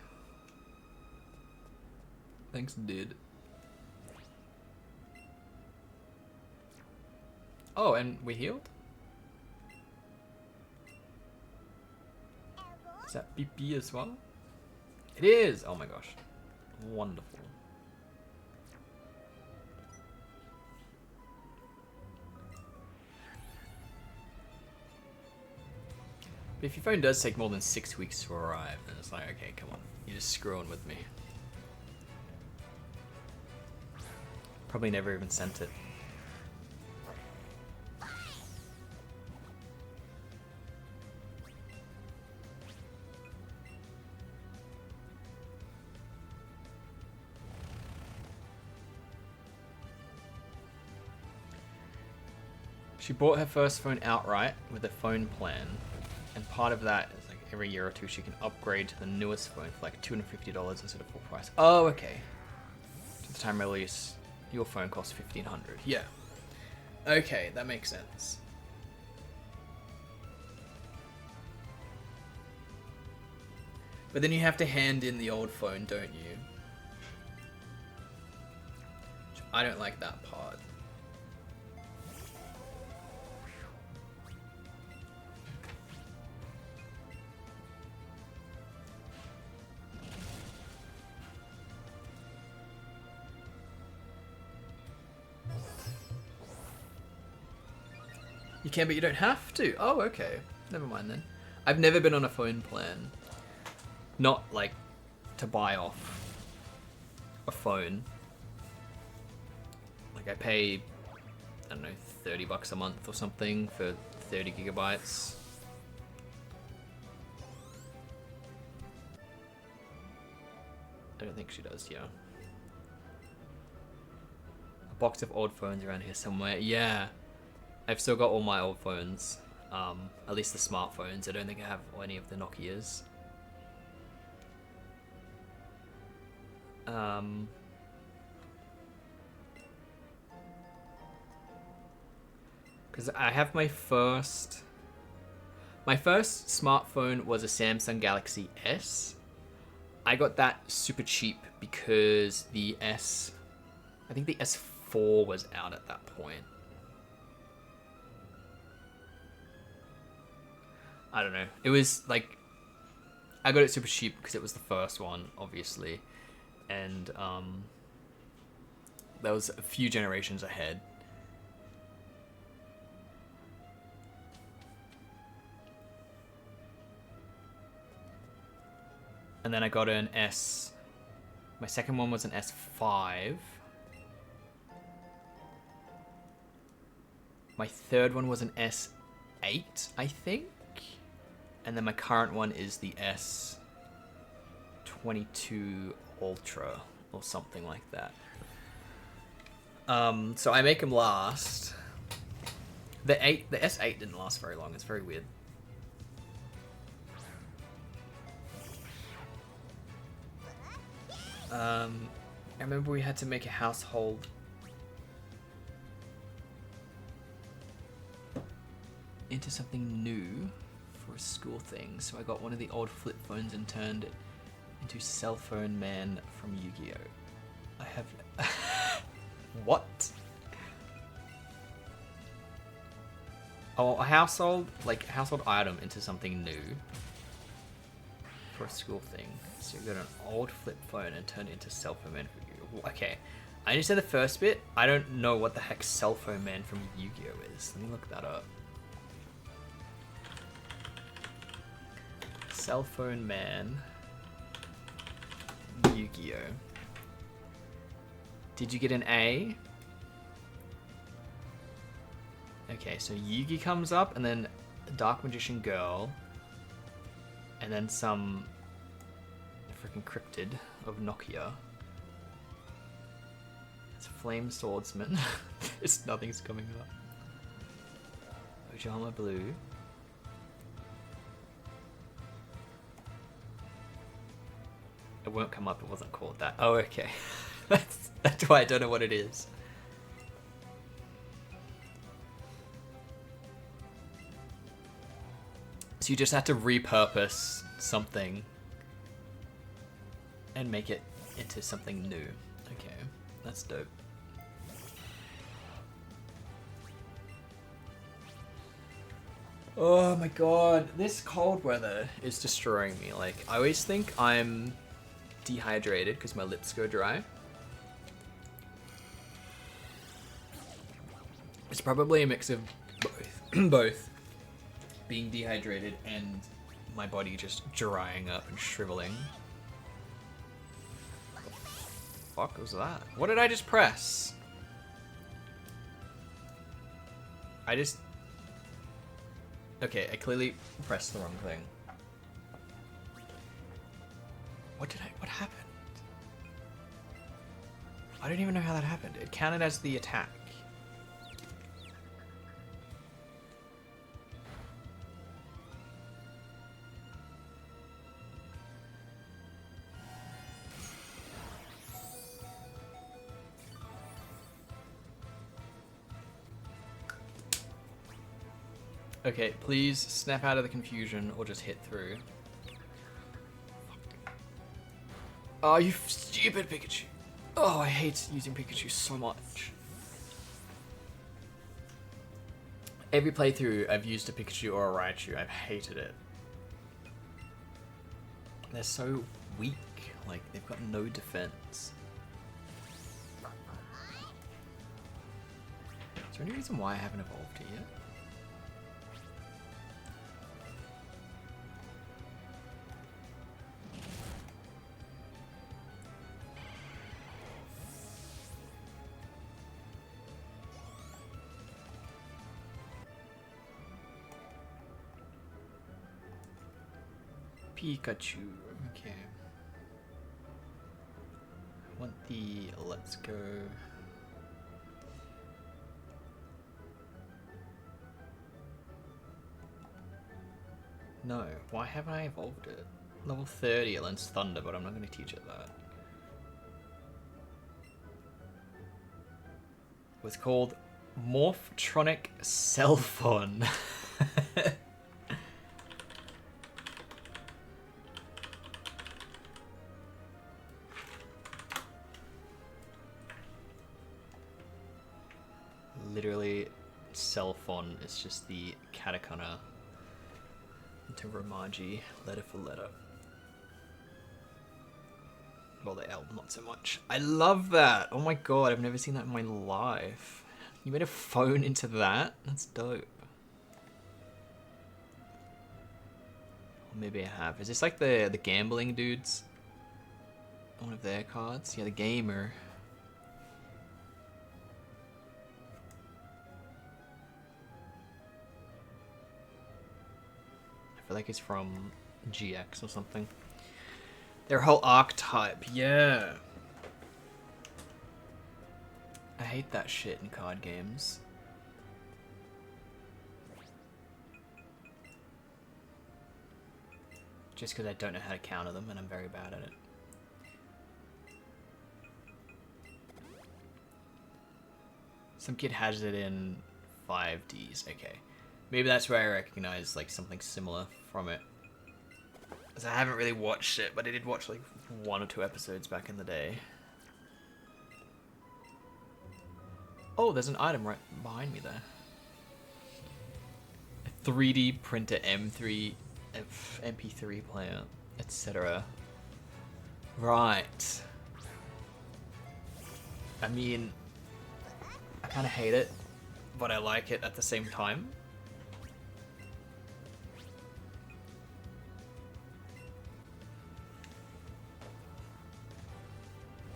Thanks, dude. Oh, and we healed? Is that BP as well? It is! Oh my gosh. Wonderful. But if your phone does take more than 6 weeks to arrive, then it's like, okay, come on. You're just screwing with me. Probably never even sent it. She bought her first phone outright with a phone plan, and part of that is like every year or two she can upgrade to the newest phone for like $250 instead of full price. Oh, okay. To the time release, your phone costs $1,500. Yeah. Okay, that makes sense. But then you have to hand in the old phone, don't you? I don't like that part. You can, but you don't have to. Oh, okay. Never mind then. I've never been on a phone plan. Not like to buy off a phone. Like I pay, I don't know, $30 a month or something for 30 gigabytes. I don't think she does, yeah. A box of old phones around here somewhere. Yeah. I've still got all my old phones. At least the smartphones. I don't think I have any of the Nokias. Because I have my first smartphone was a Samsung Galaxy S. I got that super cheap because I think the S4 was out at that point. I don't know. It was like, I got it super cheap because it was the first one, obviously. And that was a few generations ahead. And then I got an S. My second one was an S5. My third one was an S8, I think. And then my current one is the S22 Ultra or something like that. So I make them last. The S8 didn't last very long. It's very weird. I remember we had to make a household into something new for a school thing, so I got one of the old flip phones and turned it into Cell Phone Man from Yu-Gi-Oh! I have... What? Oh, a household item into something new for a school thing. So you got an old flip phone and turned it into Cell Phone Man from Yu-Gi-Oh! Okay, I understand the first bit. I don't know what the heck Cell Phone Man from Yu-Gi-Oh! Is. Let me look that up. Cell Phone Man, Yu-Gi-Oh! Did you get an A? Okay, so Yugi comes up, and then Dark Magician Girl, and then some freaking cryptid of Nokia. It's Flame Swordsman. Nothing's coming up. Ojama Blue. It won't come up. It wasn't called that. Oh, okay. That's why I don't know what it is. So you just have to repurpose something and make it into something new. Okay, that's dope. Oh my god, this cold weather is destroying me. Like, I always think I'm dehydrated because my lips go dry. It's probably a mix of both. both being dehydrated and my body just drying up and shriveling. What the fuck was that? What did I just press? Okay, I clearly pressed the wrong thing. What happened? I don't even know how that happened. It counted as the attack. Okay, please snap out of the confusion or just hit through. Oh, you stupid Pikachu. Oh, I hate using Pikachu so much. Every playthrough I've used a Pikachu or a Raichu, I've hated it. They're so weak, like they've got no defense. Is there any reason why I haven't evolved it yet? Pikachu, okay. I want the let's go. No, why haven't I evolved it? Level 30 it lends Thunder, but I'm not going to teach it that. It was called Morphtronic Cellphone. Literally, Cellphone is just the katakana into Romaji, letter for letter. Well, the L, not so much. I love that! Oh my god, I've never seen that in my life. You made a phone into that? That's dope. Or maybe I have. Is this like the gambling dudes? One of their cards? Yeah, the gamer. I feel like it's from GX or something. Their whole archetype, yeah. I hate that shit in card games. Just because I don't know how to counter them and I'm very bad at it. Some kid has it in 5Ds, okay. Maybe that's where I recognize like something similar from it. Because I haven't really watched it, but I did watch like 1 or 2 episodes back in the day. Oh, there's an item right behind me there. A 3D printer MP3 player, etc. Right. I mean, I kind of hate it, but I like it at the same time.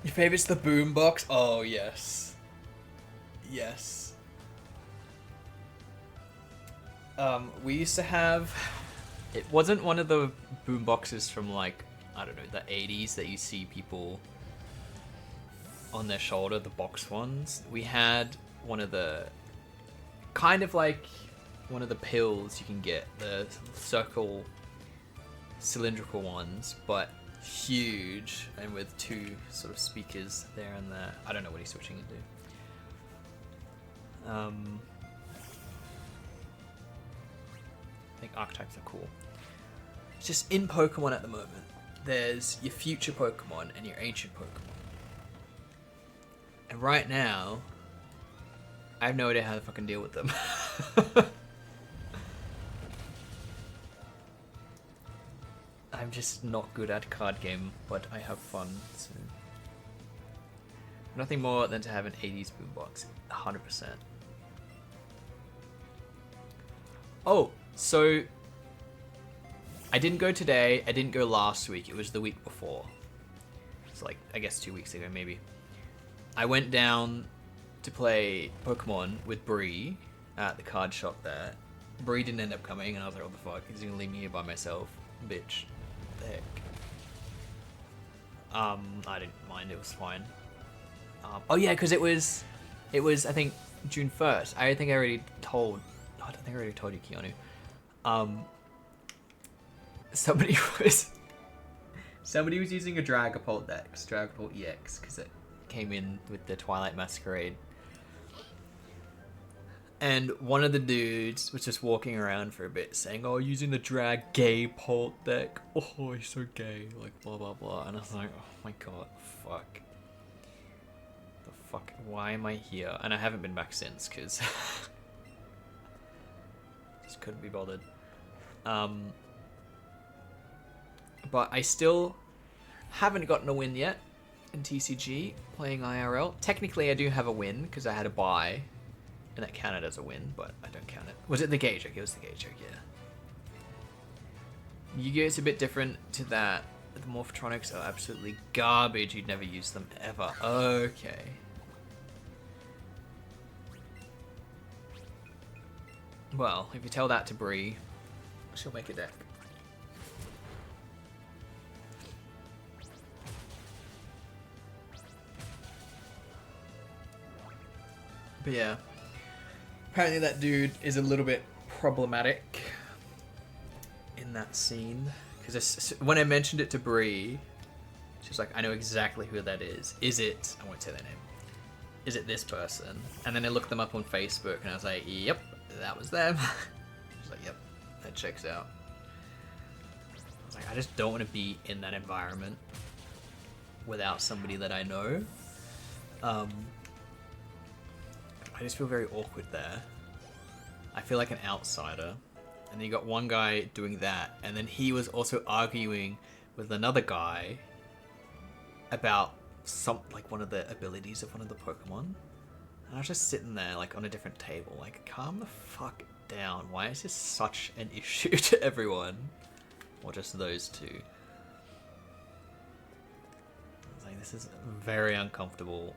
Your favorite's the boombox? Oh, yes. Yes. We used to have... It wasn't one of the boomboxes from, like, I don't know, the 80s that you see people on their shoulder, the box ones. We had one of the... Kind of like one of the pills you can get, the circle, cylindrical ones, but huge, and with 2 sort of speakers there and there. I don't know what he's switching into. I think archetypes are cool. It's just in Pokemon at the moment, there's your future Pokemon and your ancient Pokemon. And right now, I have no idea how to fucking deal with them. I'm just not good at card game, but I have fun, so... Nothing more than to have an 80s boombox, 100%. Oh, so... I didn't go today, I didn't go last week, it was the week before. It's like, I guess 2 weeks ago, maybe. I went down to play Pokemon with Bree at the card shop there. Bree didn't end up coming, and I was like, what the fuck, he's gonna leave me here by myself, bitch. What the heck? I didn't mind, it was fine. Oh yeah, because it was, I think, June 1st. I don't think I already told you, Keanu. Somebody was using a Dragapult Dex, Dragapult EX, because it came in with the Twilight Masquerade. And one of the dudes was just walking around for a bit saying, oh, using the drag gay Pult deck. Oh, he's so gay. Like, blah, blah, blah. And I was like, oh my god, fuck. The fuck? Why am I here? And I haven't been back since, because... just couldn't be bothered. But I still haven't gotten a win yet in TCG, playing IRL. Technically, I do have a win, because I had a buy. And that counted as a win, but I don't count it. Was it the Gauge? It was the Gauge, yeah. Yu-Gi-Oh's a bit different to that. The Morphotronics are absolutely garbage. You'd never use them ever. Okay. Well, if you tell that to Bree, she'll make a deck. But yeah. Apparently that dude is a little bit problematic in that scene. Because when I mentioned it to Bree, she's like, I know exactly who that is. Is it, I won't say their name, is it this person? And then I looked them up on Facebook and I was like, yep, that was them. She's like, yep, that checks out. I was like, I just don't want to be in that environment without somebody that I know. I just feel very awkward there. I feel like an outsider. And then you got one guy doing that, and then he was also arguing with another guy about one of the abilities of one of the Pokemon. And I was just sitting there like on a different table, like, calm the fuck down. Why is this such an issue to everyone? Or just those two? I was like, this is very uncomfortable.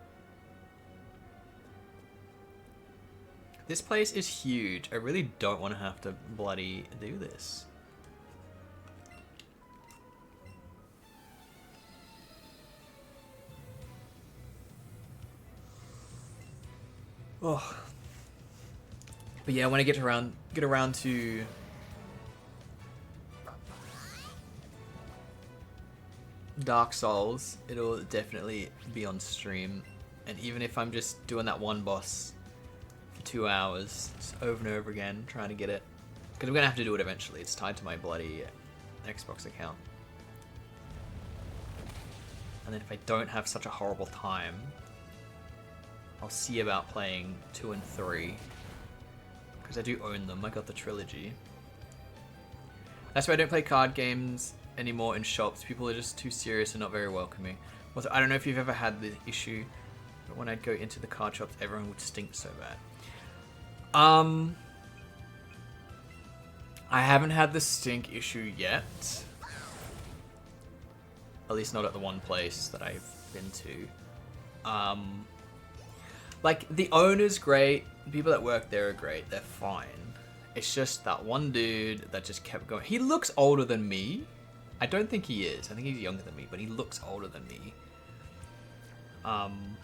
This place is huge. I really don't want to have to bloody do this. Oh. But yeah, when I get around to Dark Souls, it'll definitely be on stream. And even if I'm just doing that one boss 2 hours, just over and over again, trying to get it. Because I'm going to have to do it eventually. It's tied to my bloody Xbox account. And then if I don't have such a horrible time, I'll see about playing 2 and 3. Because I do own them. I got the trilogy. That's why I don't play card games anymore in shops. People are just too serious and not very welcoming. Also, I don't know if you've ever had the issue, but when I'd go into the card shops, everyone would stink so bad. I haven't had the stink issue yet. At least not at the one place that I've been to. Like, the owner's great, the people that work there are great, they're fine. It's just that one dude that just kept going. He looks older than me. I don't think he is. I think he's younger than me, but he looks older than me. And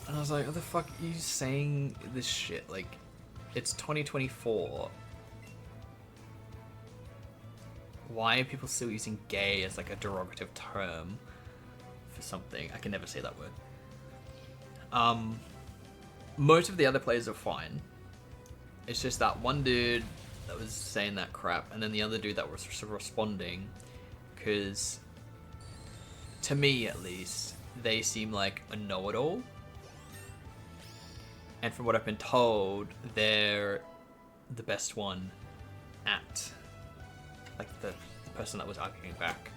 I was like, what the fuck are you saying this shit? Like, it's 2024. Why are people still using gay as like a derogative term for something? I can never say that word. Most of the other players are fine. It's just that one dude that was saying that crap, and then the other dude that was responding, because to me at least, they seem like a know-it-all. And from what I've been told, they're the best one at, like the person that was arguing back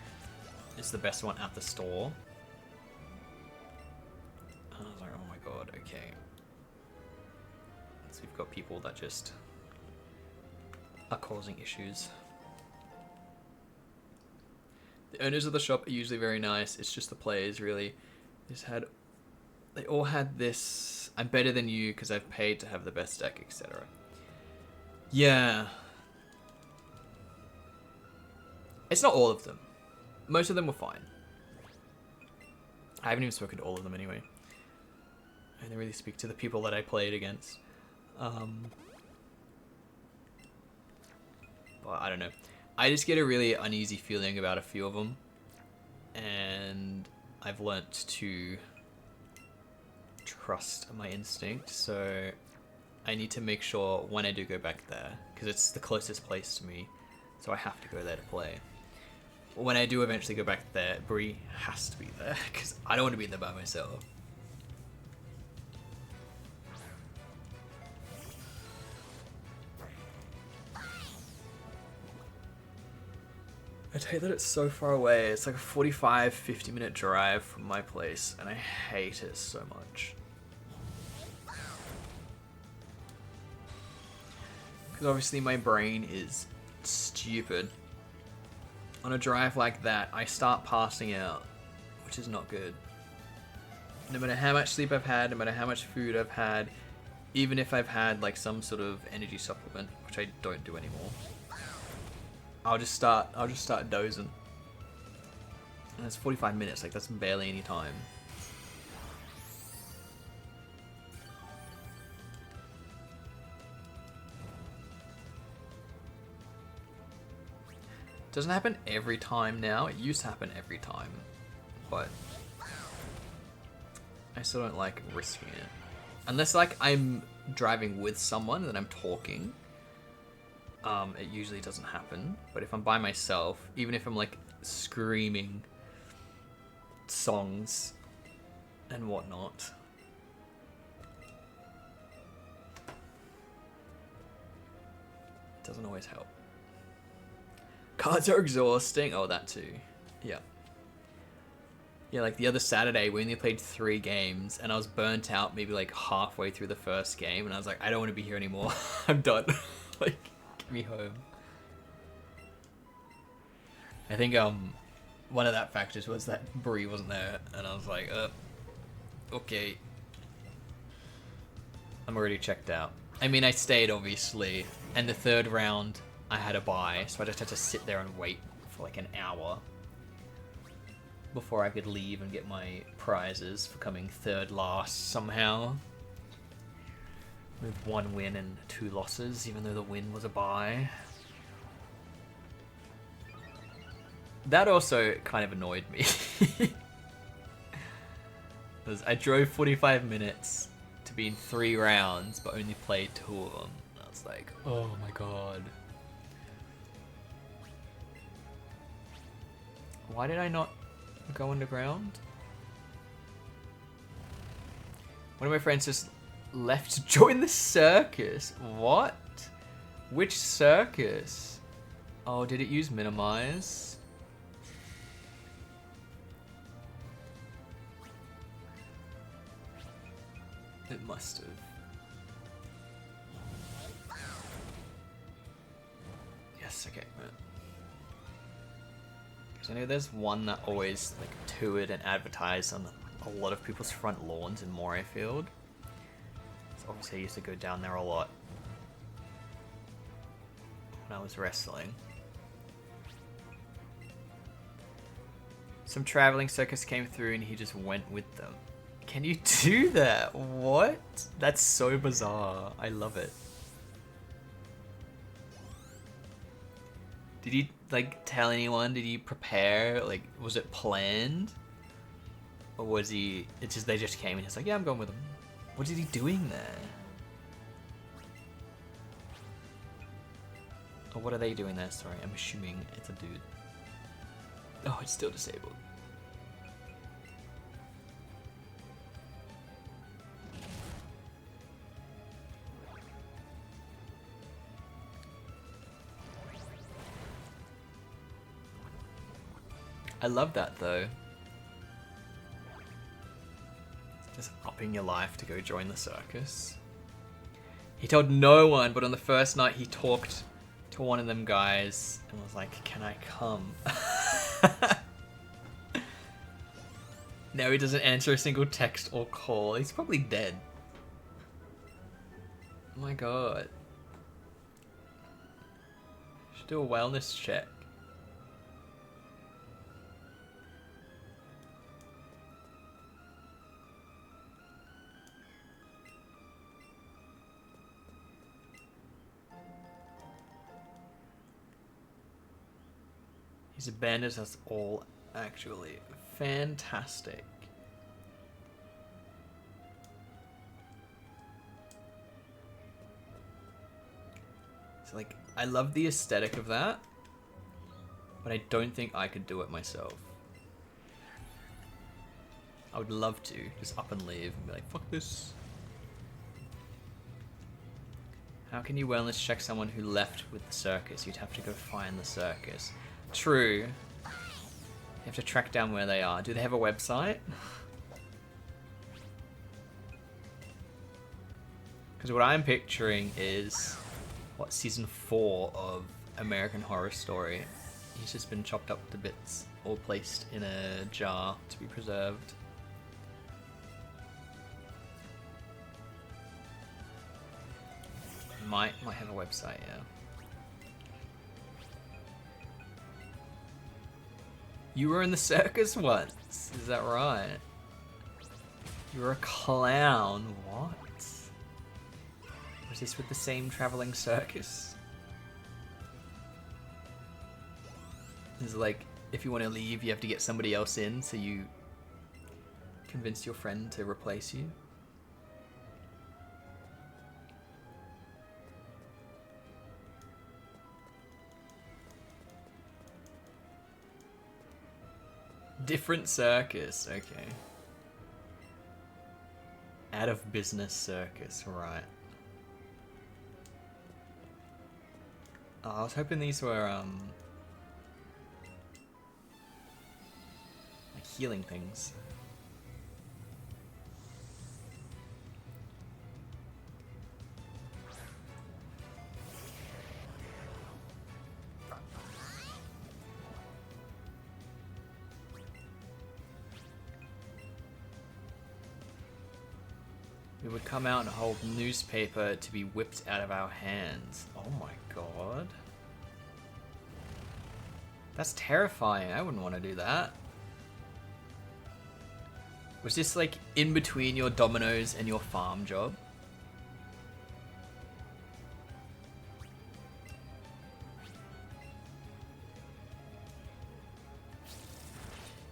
is the best one at the store. And I was like, oh my god, okay. So we've got people that just are causing issues. The owners of the shop are usually very nice. It's just the players, really. They all had this, I'm better than you because I've paid to have the best deck, etc. Yeah. It's not all of them. Most of them were fine. I haven't even spoken to all of them anyway. I didn't really speak to the people that I played against. But I don't know. I just get a really uneasy feeling about a few of them. And I've learnt to trust my instinct. So I need to make sure when I do go back there, because it's the closest place to me. So I have to go there to play. When I do eventually go back there, Bree has to be there, because I don't want to be there by myself. I hate that it's so far away. It's like a 45-50 minute drive from my place, and I hate it so much. Because obviously my brain is stupid. On a drive like that, I start passing out, which is not good. No matter how much sleep I've had, no matter how much food I've had, even if I've had like some sort of energy supplement, which I don't do anymore, I'll just start dozing. And it's 45 minutes, like that's barely any time. Doesn't happen every time now. It used to happen every time, but I still don't like risking it. Unless like I'm driving with someone and I'm talking, it usually doesn't happen. But if I'm by myself, even if I'm like screaming songs and whatnot, it doesn't always help. Cards are exhausting. Oh, that too. Yeah. Yeah, like the other Saturday, we only played 3 games, and I was burnt out maybe like halfway through the first game, and I was like, I don't want to be here anymore. I'm done. Like, get me home. I think one of that factors was that Bree wasn't there, and I was like, okay. I'm already checked out. I mean, I stayed, obviously, and the third round, I had a buy, so I just had to sit there and wait for like an hour before I could leave and get my prizes for coming third last somehow. With 1 win and 2 losses, even though the win was a buy. That also kind of annoyed me. Because I drove 45 minutes to be in 3 rounds, but only played 2 of them. I was like, oh my god. Why did I not go underground? One of my friends just left to join the circus. What? Which circus? Oh, did it use minimize? It must have. Yes, okay. I know there's one that always like toured and advertised on a lot of people's front lawns in Morayfield. So obviously I used to go down there a lot when I was wrestling. Some traveling circus came through and he just went with them. Can you do that? What? That's so bizarre. I love it. Did he like tell anyone? Did he prepare? Like, was it planned? Or was he... It's just, they just came and he's like, yeah, I'm going with him. What is he doing there? Or what are they doing there? Sorry, I'm assuming it's a dude. Oh, it's still disabled. I love that though. Just upping your life to go join the circus. He told no one, but on the first night he talked to one of them guys and was like, can I come? Now he doesn't answer a single text or call. He's probably dead. Oh my god. Should do a wellness check. He's abandoned us all, actually. Fantastic. So, like, I love the aesthetic of that, but I don't think I could do it myself. I would love to just up and leave and be like, fuck this. How can you wellness check someone who left with the circus? You'd have to go find the circus. True. You have to track down where they are. Do they have a website? Because what I'm picturing is, what, season 4 of American Horror Story. He's just been chopped up to bits or placed in a jar to be preserved. Might have a website, yeah. You were in the circus once, is that right? You were a clown, what? Was this with the same traveling circus? It's like, if you want to leave, you have to get somebody else in, so you convince your friend to replace you? Different circus, okay. Out of business circus, right. Oh, I was hoping these were, like healing things. We would come out and hold newspaper to be whipped out of our hands. Oh my god. That's terrifying. I wouldn't want to do that. Was this like in between your Domino's and your farm job?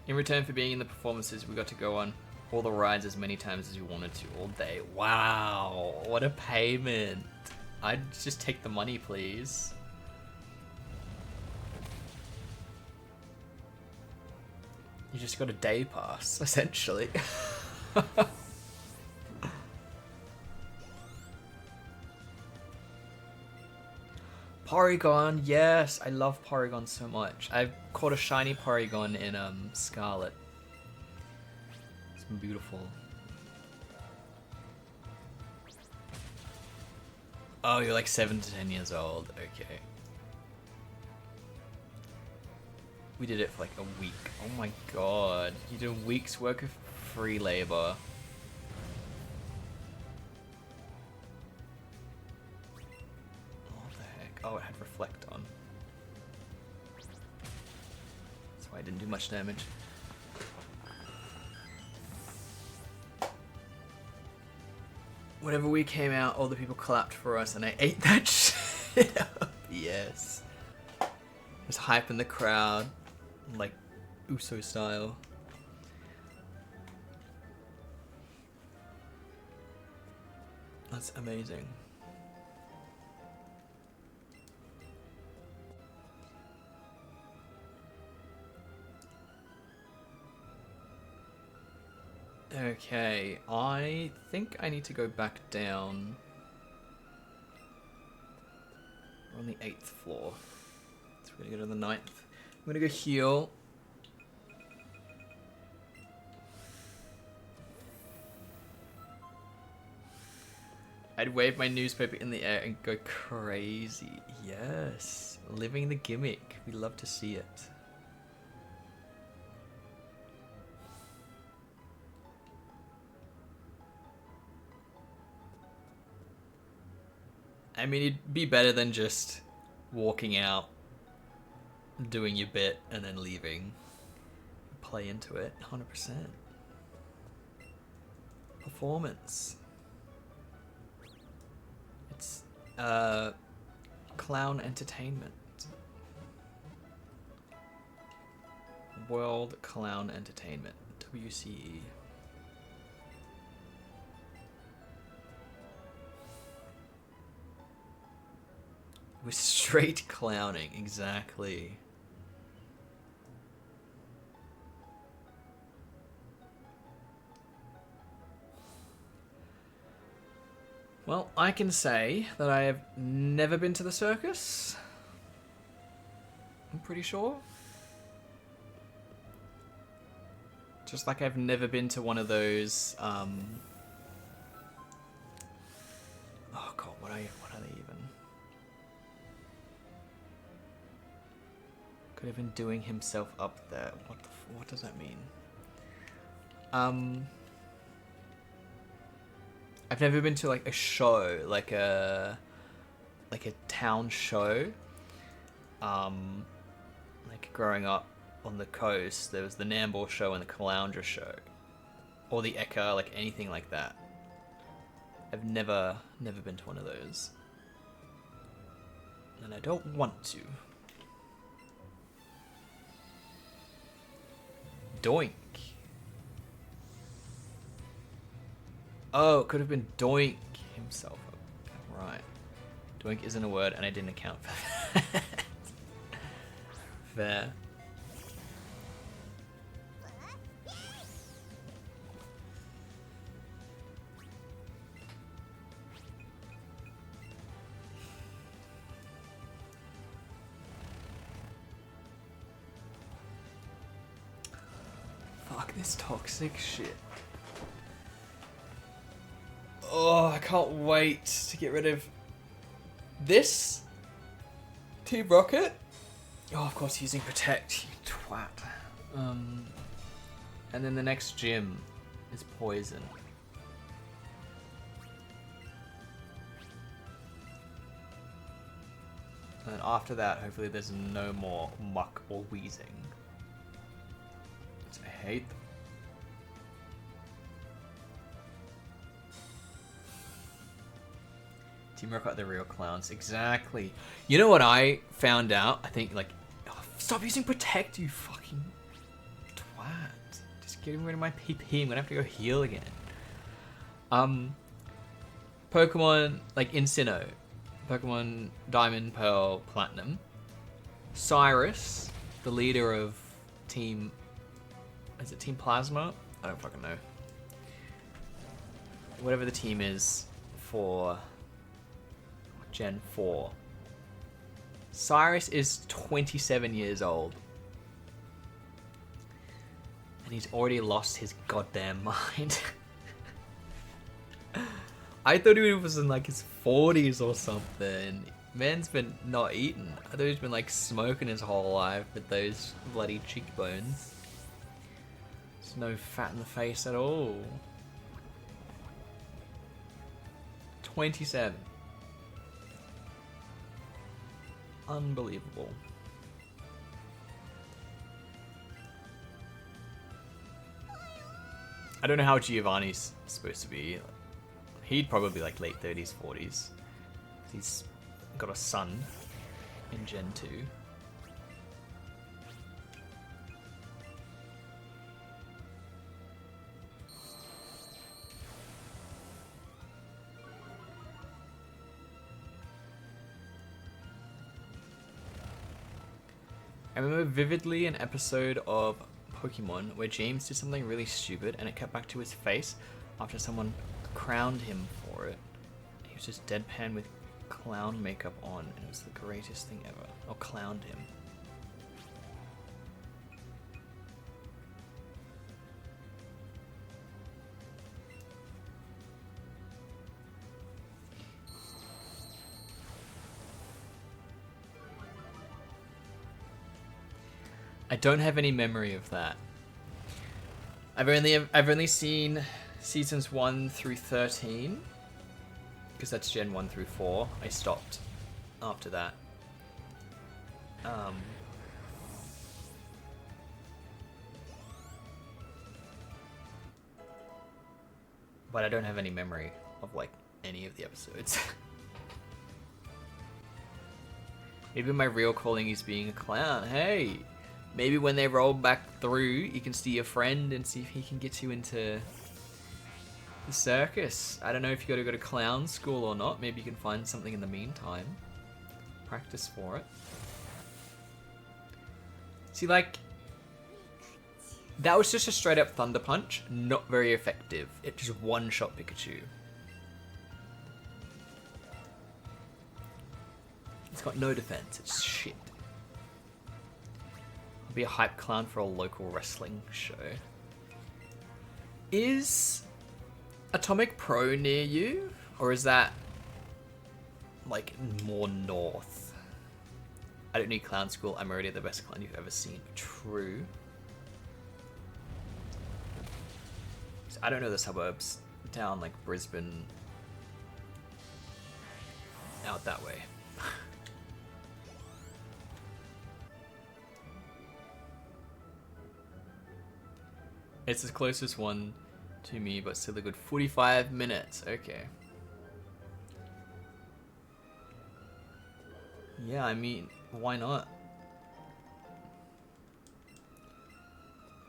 In return for being in the performances, we got to go on all the rides as many times as you wanted to all day. Wow, what a payment. I'd just take the money, please. You just got a day pass, essentially. Porygon, yes, I love Porygon so much. I've caught a shiny Porygon in Scarlet. Beautiful. Oh, you're like 7 to 10 years old. Okay. We did it for like a week. Oh my god. You did a week's work of free labor. What the heck? Oh, it had reflect on. That's why I didn't do much damage. Whenever we came out, all the people clapped for us and I ate that shit up. Yes. Just hyping the crowd, like Uso style. That's amazing. Okay, I think I need to go back down. We're on the 8th floor. So we're gonna go to the 9th. I'm gonna go heal. I'd wave my newspaper in the air and go crazy. Yes, living the gimmick. We love to see it. I mean, it'd be better than just walking out, doing your bit, and then leaving. Play into it, 100%. Performance. It's, clown entertainment. World Clown Entertainment, WCE. With straight clowning, exactly. Well, I can say that I have never been to the circus. I'm pretty sure. Just like I've never been to one of those, oh god, what are they even? Could have been doing himself up there. What does that mean? I've never been to like a show, like a town show. Like growing up on the coast, there was the Nambour show and the Caloundra show, or the Eka, like anything like that. I've never been to one of those, and I don't want to. Doink. Oh, it could have been Doink himself. Right. Doink isn't a word, and I didn't account for that. Fair. Fuck this toxic shit. Oh, I can't wait to get rid of this. Team Rocket. Oh, of course, using Protect, you twat. And then the next gym is Poison. And after that, hopefully there's no more muck or wheezing. I hate them. Team Rocket are the real clowns. Exactly. You know what I found out? I think, like, oh, stop using Protect, you fucking twat. Just getting rid of my PP. I'm gonna have to go heal again. Pokemon, like Insinnoh. Pokemon Diamond, Pearl, Platinum. Cyrus, the leader of Team... Is it Team Plasma? I don't fucking know. Whatever the team is for Gen 4. Cyrus is 27 years old. And he's already lost his goddamn mind. I thought he was in like his 40s or something. Man's been not eating. I thought he's been like smoking his whole life with those bloody cheekbones. There's no fat in the face at all. 27. Unbelievable. I don't know how Giovanni's supposed to be. He'd probably like late 30s, 40s. He's got a son in Gen 2. I remember vividly an episode of Pokemon where James did something really stupid and it cut back to his face after someone crowned him for it. He was just deadpan with clown makeup on and it was the greatest thing ever. Or clowned him. I don't have any memory of that. I've only seen seasons 1 through 13 because that's Gen 1 through 4. I stopped after that. But I don't have any memory of like any of the episodes. Maybe my real calling is being a clown. Hey! Maybe when they roll back through, you can see your friend and see if he can get you into the circus. I don't know if you gotta go to clown school or not. Maybe you can find something in the meantime. Practice for it. See, like, that was just a straight up Thunder Punch. Not very effective. It just one-shot Pikachu. It's got no defense. It's shit. I'll be a hype clown for a local wrestling show. Is Atomic Pro near you? Or is that like more north? I don't need clown school. I'm already the best clown you've ever seen. True. I don't know the suburbs. Down like Brisbane. Out that way. It's the closest one to me, but still a good 45 minutes. Okay. Yeah, I mean, why not?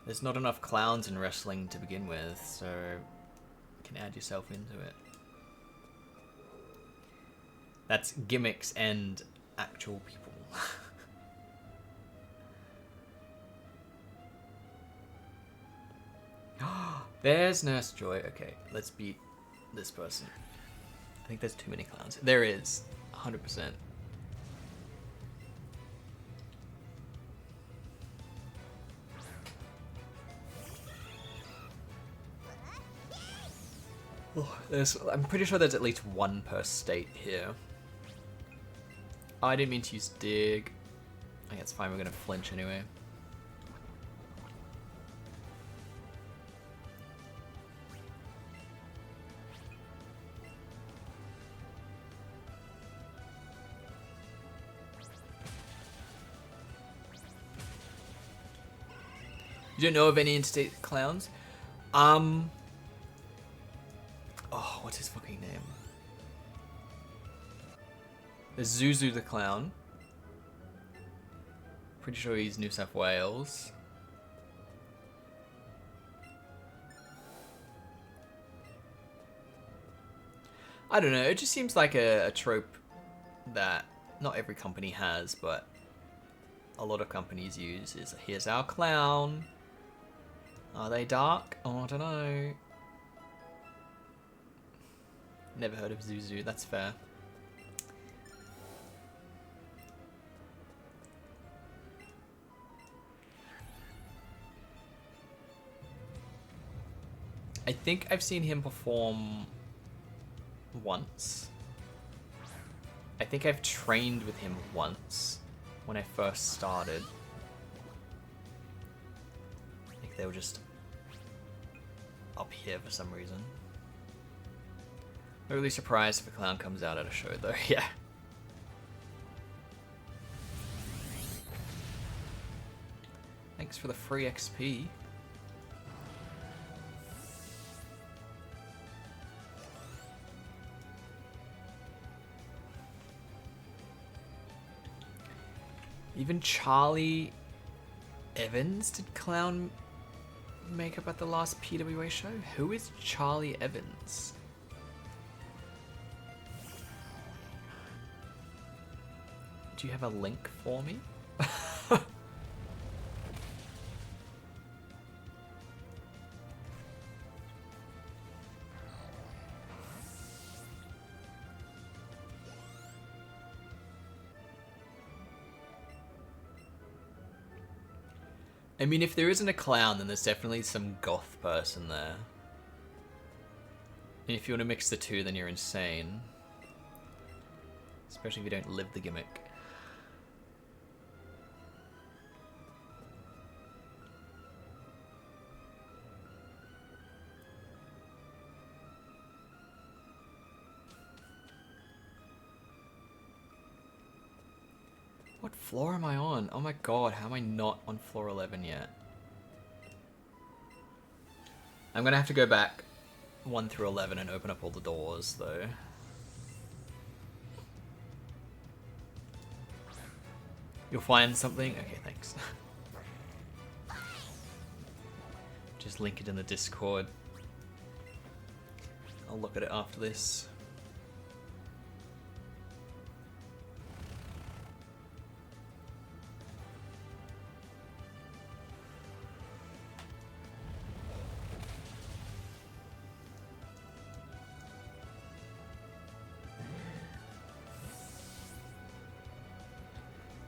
There's not enough clowns in wrestling to begin with, so you can add yourself into it. That's gimmicks and actual people. There's Nurse Joy. Okay, let's beat this person. I think there's too many clowns. There is, 100%. Oh, I'm pretty sure there's at least one per state here. Oh, I didn't mean to use dig. I think it's fine, we're gonna flinch anyway. You don't know of any interstate clowns? Oh, what's his fucking name? There's Zuzu the clown. Pretty sure he's New South Wales. I don't know, it just seems like a trope that not every company has, but a lot of companies use is, here's our clown. Are they dark? Oh, I don't know. Never heard of Zuzu, that's fair. I think I've seen him perform once. I think I've trained with him once when I first started. I think they were just up here for some reason. I'm really surprised if a clown comes out at a show though, yeah. Thanks for the free XP. Even Charlie Evans did clown makeup at the last PWA show? Who is Charlie Evans? Do you have a link for me? I mean, if there isn't a clown, then there's definitely some goth person there. And if you want to mix the two, then you're insane. Especially if you don't live the gimmick. What floor am I on? Oh my god, how am I not on floor 11 yet? I'm gonna have to go back 1 through 11 and open up all the doors, though. You'll find something? Okay, thanks. Just link it in the Discord. I'll look at it after this.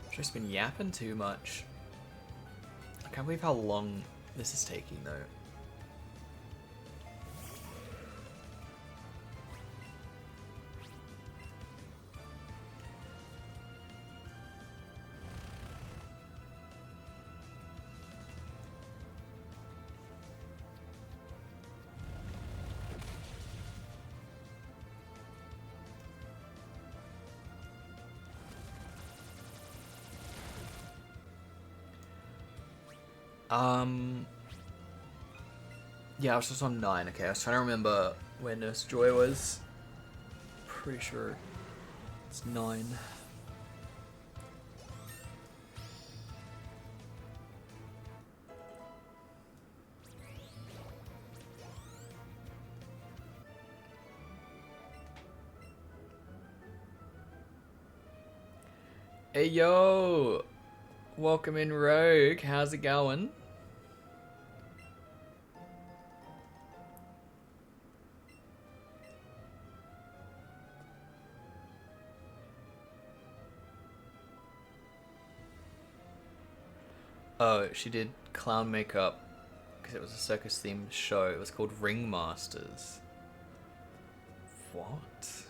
I've just been yapping too much. I can't believe how long this is taking, though. Yeah, I was just on 9. Okay, I was trying to remember where Nurse Joy was. Pretty sure it's 9. Hey yo! Welcome in, Rogue. How's it going? Oh, she did clown makeup because it was a circus themed show. It was called Ringmasters. What?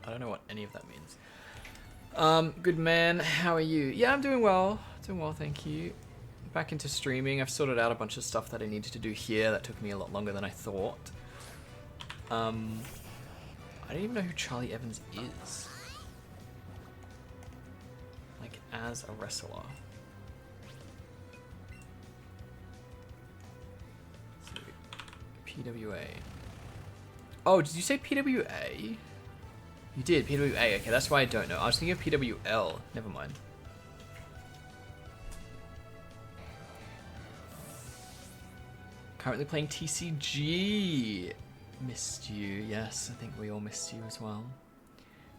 I don't know what any of that means. Good man, how are you? Yeah, I'm doing well. Doing well, thank you. Back into streaming. I've sorted out a bunch of stuff that I needed to do here. That took me a lot longer than I thought. I don't even know who Charlie Evans is. Like, as a wrestler. PWA. Oh, did you say PWA? You did, PWA. Okay, that's why I don't know. I was thinking of PWL. Never mind. Currently playing TCG. Missed you. Yes, I think we all missed you as well.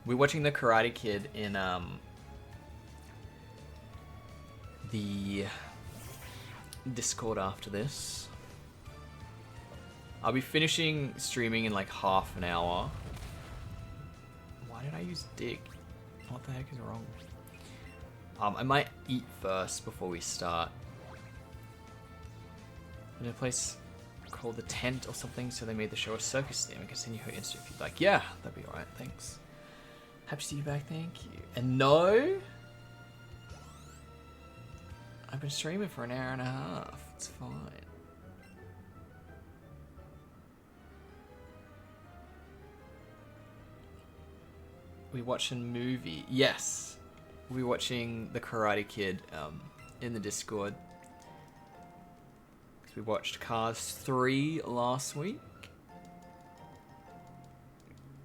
We're watching The Karate Kid in the Discord after this. I'll be finishing streaming in like half an hour. Why did I use dig? What the heck is wrong? I might eat first before we start. In a place called The Tent or something, so they made the show a circus theme and continue her Insta if you'd like. Yeah, that'd be alright, thanks. Happy to see you back, thank you. And no, I've been streaming for an hour and a half. It's fine. We watching movie. Yes, we're watching The Karate Kid in the Discord. We watched Cars 3 last week.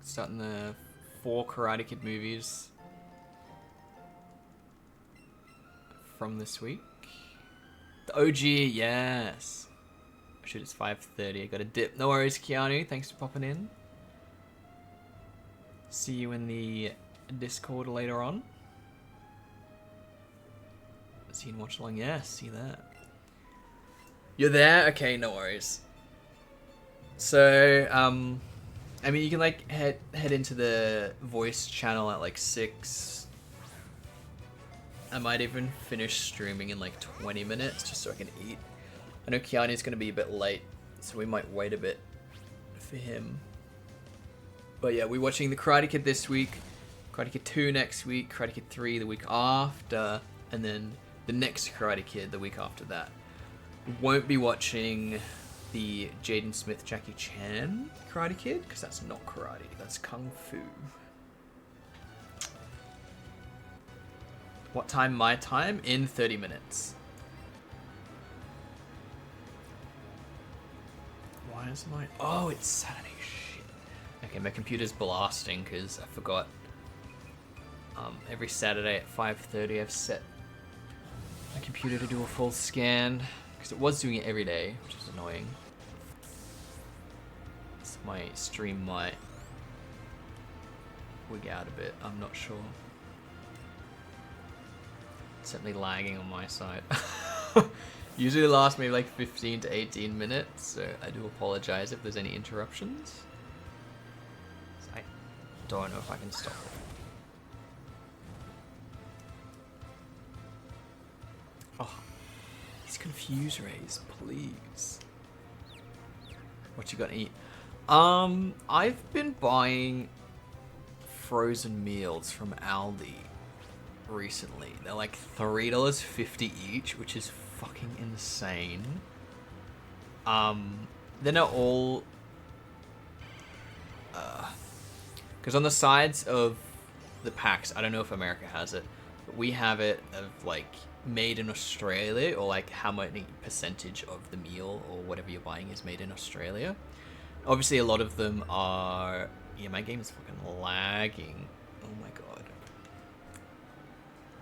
Starting the 4 Karate Kid movies from this week. The OG, yes. Shoot, it's 5:30. I got a dip. No worries, Keanu. Thanks for popping in. See you in the Discord later on. See you in watch along. Yeah, see you there. You're there? Okay, no worries. So, I mean, you can like head into the voice channel at like 6. I might even finish streaming in like 20 minutes just so I can eat. I know Kiani's gonna be a bit late, so we might wait a bit for him. But yeah, we're watching The Karate Kid this week, Karate Kid 2 next week, Karate Kid 3 the week after, and then the next Karate Kid the week after that. We won't be watching the Jaden Smith Jackie Chan Karate Kid, because that's not karate, that's kung fu. What time my time? In 30 minutes. Why is my... Oh, it's Saturday. Shit. Okay, my computer's blasting because I forgot. Every Saturday at 5:30 I've set my computer to do a full scan because it was doing it every day, which is annoying. So my stream might wig out a bit, I'm not sure. It's certainly lagging on my side. Usually lasts maybe like 15 to 18 minutes, so I do apologize if there's any interruptions. I don't know if I can stop it. Oh, these confuse rays, please. What you got to eat? I've been buying frozen meals from Aldi recently. They're like $3.50 each, which is fucking insane. They're not all because on the sides of the packs, I don't know if America has it, but we have it of like made in Australia, or like how many percentage of the meal or whatever you're buying is made in Australia. Obviously a lot of them are... Yeah, my game is fucking lagging. Oh my god.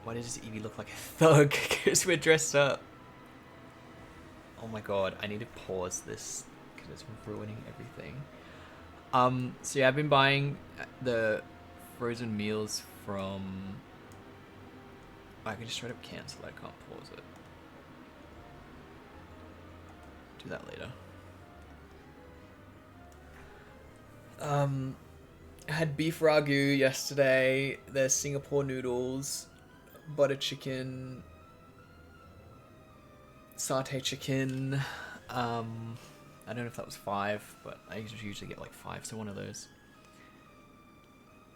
Why does Eevee look like a thug? Because we're dressed up. Oh my god, I need to pause this because it's ruining everything. So yeah, I've been buying the frozen meals from... I can just straight up cancel it, I can't pause it. Do that later. I had beef ragu yesterday. There's Singapore noodles, butter chicken, satay chicken. I don't know if that was 5, but I usually get like 5, so one of those.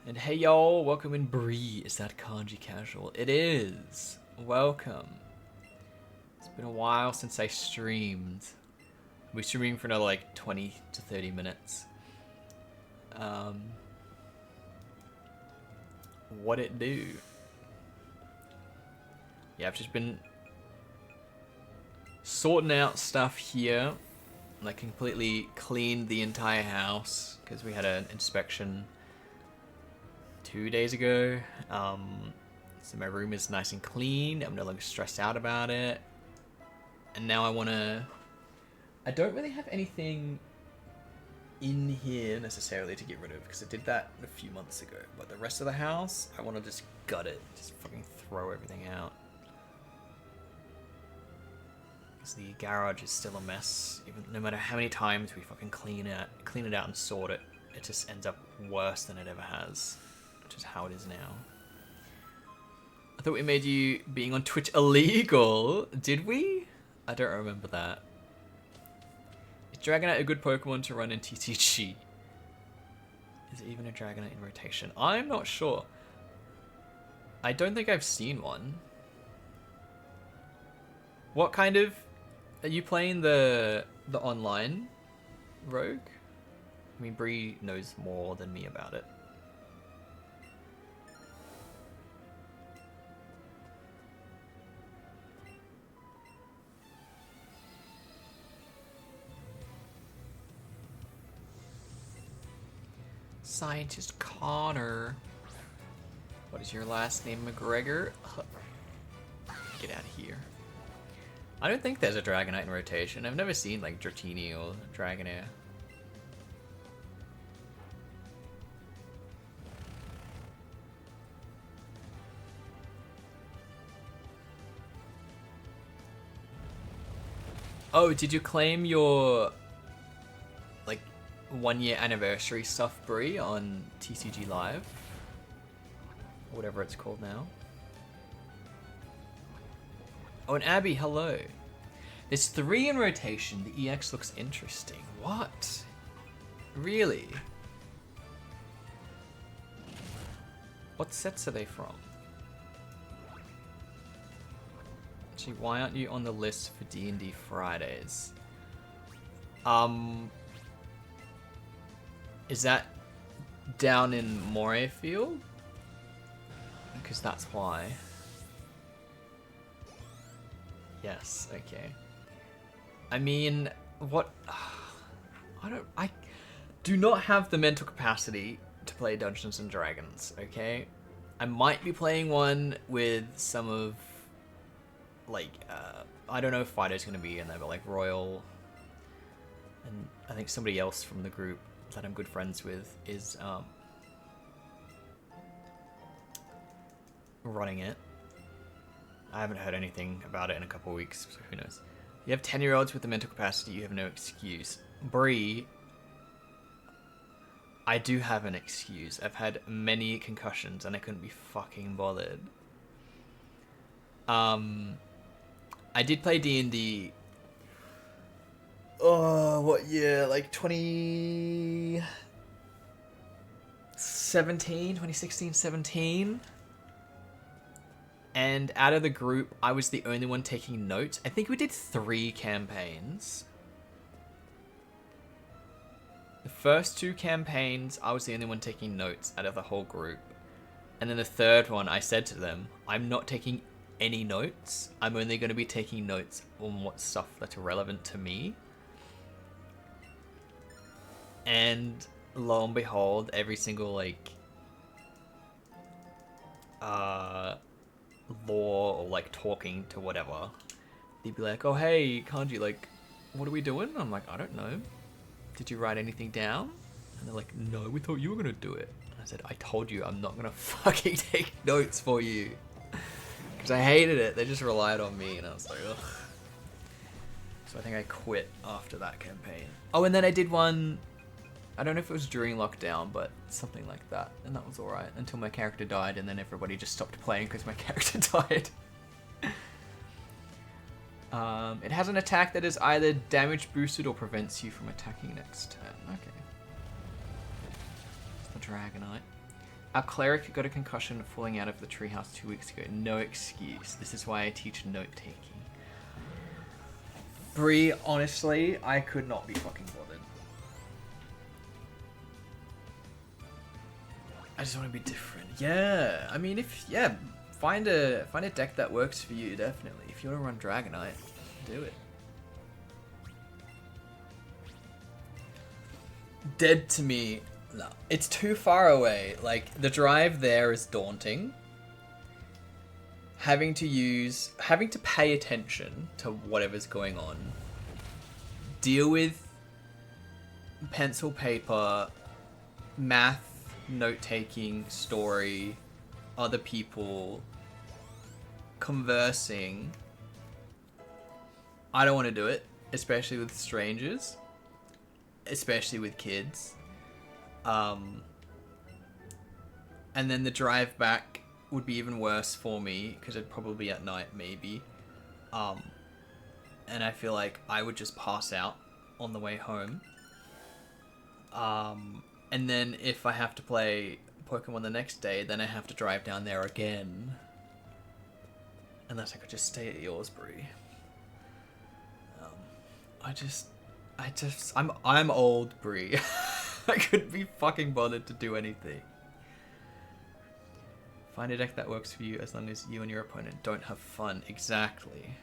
And hey y'all, welcome in Bree. Is that kanji casual? It is. Welcome. It's been a while since I streamed. We're streaming for another like 20 to 30 minutes. What it do? Yeah, I've just been sorting out stuff here. Like completely cleaned the entire house because we had an inspection 2 days ago. So my room is nice and clean. I'm no longer stressed out about it. And now I don't really have anything in here necessarily to get rid of because I did that a few months ago. But the rest of the house, I want to just gut it. Just fucking throw everything out. Because the garage is still a mess. Even no matter how many times we fucking clean it out and sort it, it just ends up worse than it ever has. Which is how it is now. I thought we made you being on Twitch illegal. Did we? I don't remember that. Is Dragonite a good Pokemon to run in TCG? Is it even a Dragonite in rotation? I'm not sure. I don't think I've seen one. What kind of... Are you playing the online rogue? I mean, Bree knows more than me about it. Scientist Connor. What is your last name, McGregor? Get out of here. I don't think there's a Dragonite in rotation. I've never seen like Dratini or Dragonair. Oh, did you claim your... Like, 1-year anniversary stuff, Brie, on TCG Live. Or whatever it's called now. Oh, and Abby, hello. There's 3 in rotation. The EX looks interesting. What? Really? What sets are they from? Actually, why aren't you on the list for D&D Fridays? Is that down in Morayfield? Because that's why. Yes, okay. I mean, what? I do not have the mental capacity to play Dungeons and Dragons, okay? I might be playing one with some of, like, I don't know if Fido's gonna be in there, but like Royal, and I think somebody else from the group that I'm good friends with is running it. I haven't heard anything about it in a couple of weeks, so who knows. You have 10-year-olds with the mental capacity, you have no excuse. Bree, I do have an excuse. I've had many concussions and I couldn't be fucking bothered. I did play D&D. Oh, what year? Like 2016, 17? And out of the group, I was the only one taking notes. I think we did 3 campaigns. The first 2 campaigns, I was the only one taking notes out of the whole group. And then the third one, I said to them, I'm not taking any notes. I'm only going to be taking notes on what stuff that's relevant to me. And lo and behold, every single, like, lore or like talking to whatever, they'd be like, oh hey Kanji, like what are we doing? I'm like, I don't know, did you write anything down? And they're like, no, we thought you were gonna do it. And I said, I told you I'm not gonna fucking take notes for you, because I hated it. They just relied on me and I was like, ugh. So I think I quit after that campaign. Oh, and then I did one, I don't know if it was during lockdown, but something like that. And that was alright until my character died, and then everybody just stopped playing because my character died. It has an attack that is either damage boosted or prevents you from attacking next turn. Okay. It's the Dragonite. Our cleric got a concussion falling out of the treehouse 2 weeks ago. No excuse. This is why I teach note-taking. Bree, honestly, I could not be fucking bothered. I just want to be different. Yeah, I mean, find a deck that works for you, definitely. If you want to run Dragonite, do it. Dead to me, no. It's too far away. Like, the drive there is daunting. Having to pay attention to whatever's going on. Deal with pencil, paper, math, note-taking, story, other people, conversing. I don't want to do it, especially with strangers, especially with kids. And then the drive back would be even worse for me because it'd probably be at night, maybe. And I feel like I would just pass out on the way home. And then if I have to play Pokemon the next day, then I have to drive down there again. Unless I could just stay at yours, Bree. I'm old, Bree. I couldn't be fucking bothered to do anything. Find a deck that works for you as long as you and your opponent don't have fun. Exactly.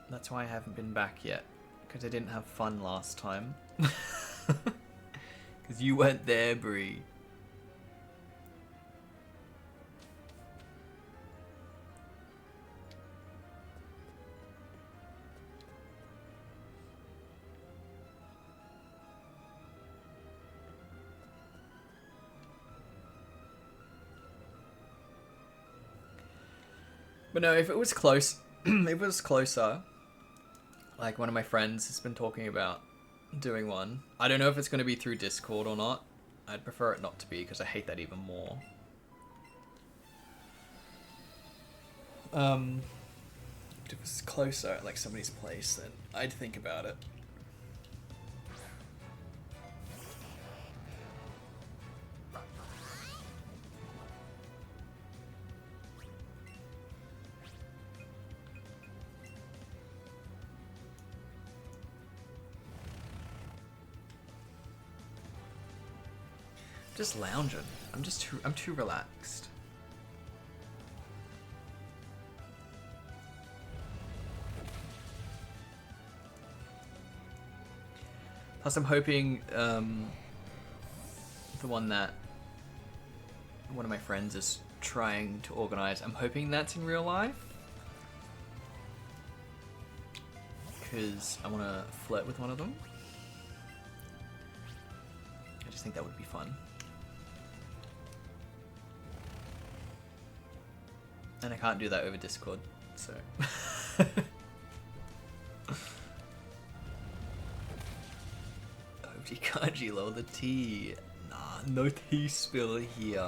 That's why I haven't been back yet. Because I didn't have fun last time. Because you weren't there, Bree. But no, if it was close, if it was closer, like one of my friends has been talking about doing one. I don't know if it's going to be through Discord or not. I'd prefer it not to be because I hate that even more. If it was closer at like somebody's place, then I'd think about it. Just lounging. I'm too relaxed. Plus, I'm hoping the one that one of my friends is trying to organize, I'm hoping that's in real life. Because I want to flirt with one of them. I just think that would be fun. And I can't do that over Discord, so... Kanji lower the tea. Nah, no tea spill here.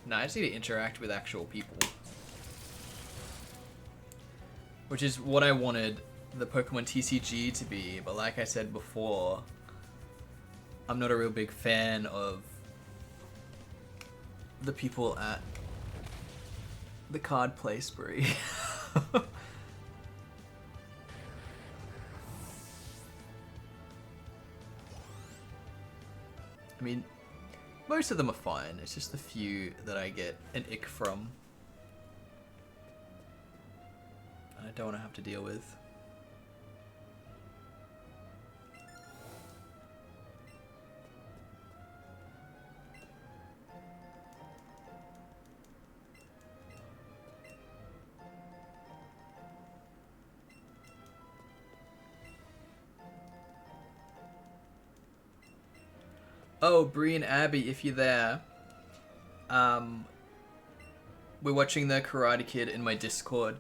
Nah, I just need to interact with actual people. Which is what I wanted the Pokemon TCG to be, but like I said before, I'm not a real big fan of the people at the card play spree. I mean, most of them are fine, it's just the few that I get an ick from. And I don't want to have to deal with. Oh, Bree and Abby, if you're there, we're watching the Karate Kid in my Discord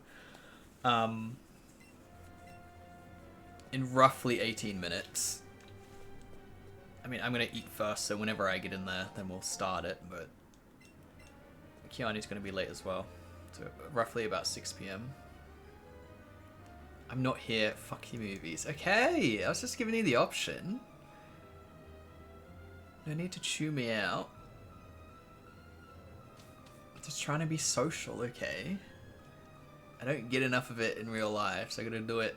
in roughly 18 minutes. I mean, I'm going to eat first, so whenever I get in there, then we'll start it, but Keanu's going to be late as well, so roughly about 6 p.m. I'm not here, fuck you movies. Okay, I was just giving you the option. No need to chew me out. Just trying to be social, okay? I don't get enough of it in real life, so I gotta do it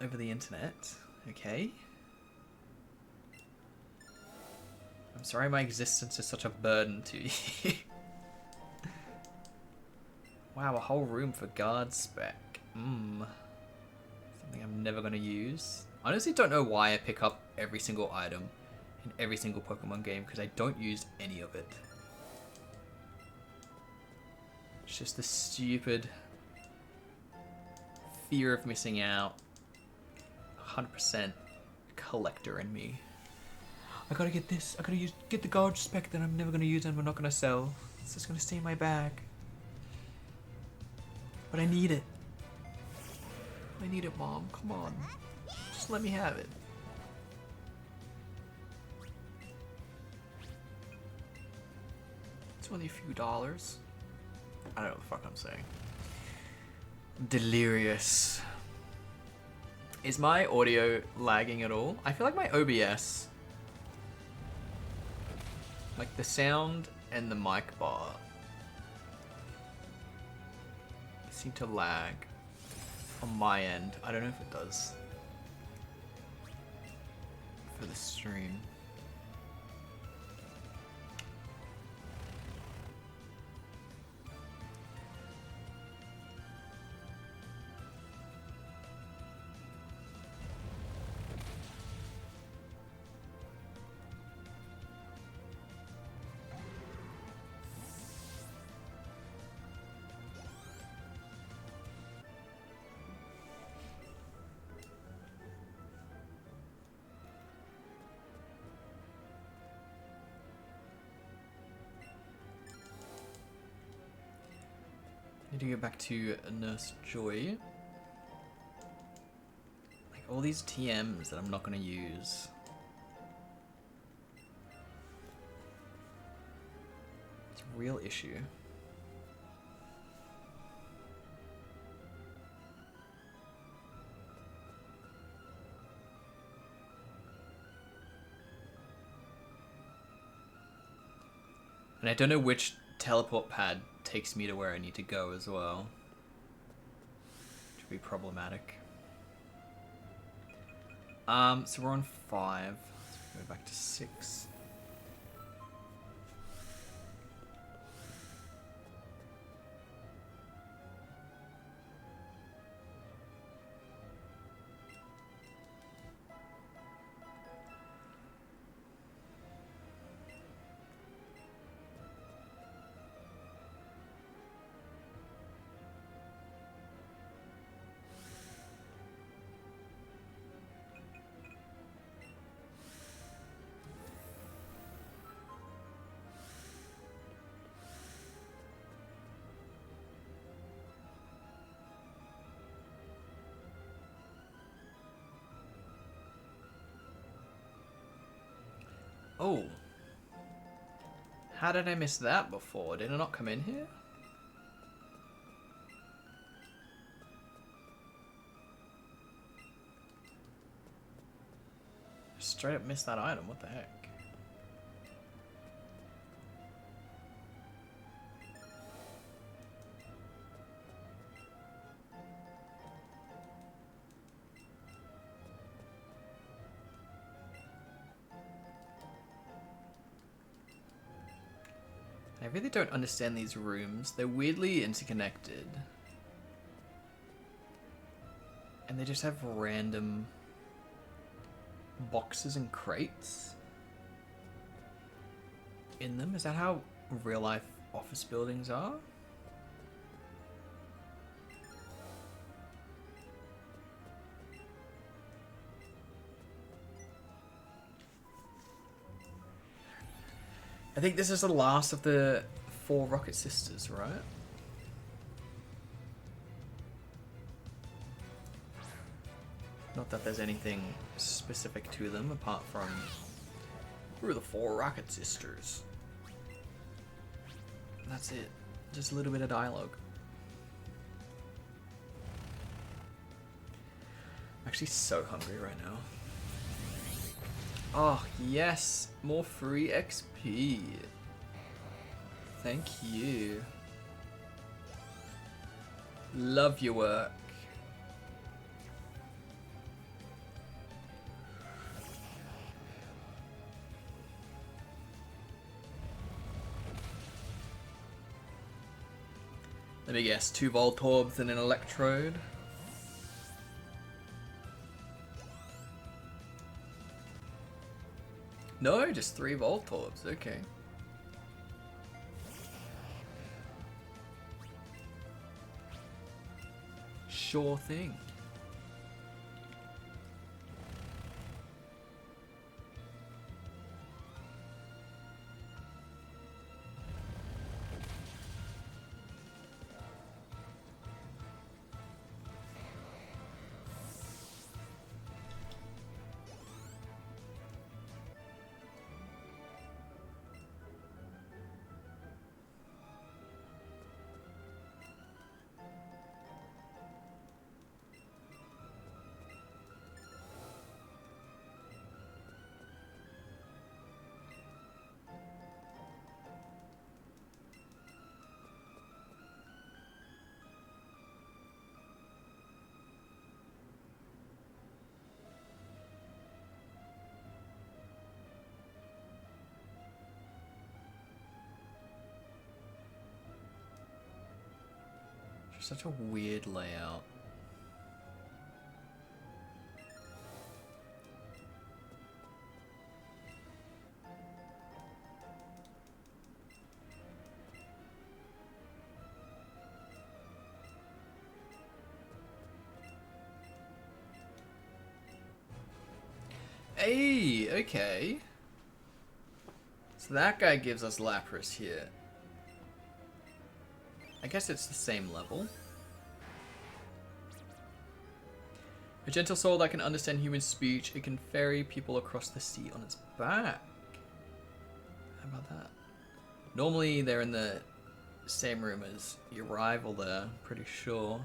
over the internet, okay? I'm sorry my existence is such a burden to you. Wow, a whole room for guard spec. Something I'm never gonna use. I honestly don't know why I pick up every single item in every single Pokemon game, because I don't use any of it. It's just the stupid fear of missing out. 100% collector in me. I gotta get this. I gotta get the guard spec that I'm never gonna use and we're not gonna sell. It's just gonna stay in my bag. But I need it. I need it, Mom. Come on. Just let me have it. It's only a few dollars. I don't know what the fuck I'm saying. Delirious. Is my audio lagging at all? I feel like my OBS, like the sound and the mic bar, seem to lag on my end. I don't know if it does for the stream. need to go back to Nurse Joy. Like all these TMs that I'm not going to use. It's a real issue. And I don't know which teleport pad takes me to where I need to go as well. Which would be problematic. So we're on 5. Let's go back to 6. Oh. How did I miss that before? Did it not come in here? Straight up missed that item. What the heck? I really don't understand these rooms. They're weirdly interconnected. And they just have random boxes and crates in them. Is that how real life office buildings are? I think this is the last of the 4 Rocket Sisters, right? Not that there's anything specific to them apart from we're the 4 Rocket Sisters. That's it. Just a little bit of dialogue. I'm actually so hungry right now. Oh, yes. More free XP. Thank you. Love your work. Let me guess, 2 Voltorbs and an Electrode. No, just 3 Voltorbs, okay. Sure thing. Such a weird layout. Hey, okay. So that guy gives us Lapras here. I guess it's the same level. A gentle soul that can understand human speech. It can ferry people across the sea on its back. How about that? Normally they're in the same room as your rival there, pretty sure.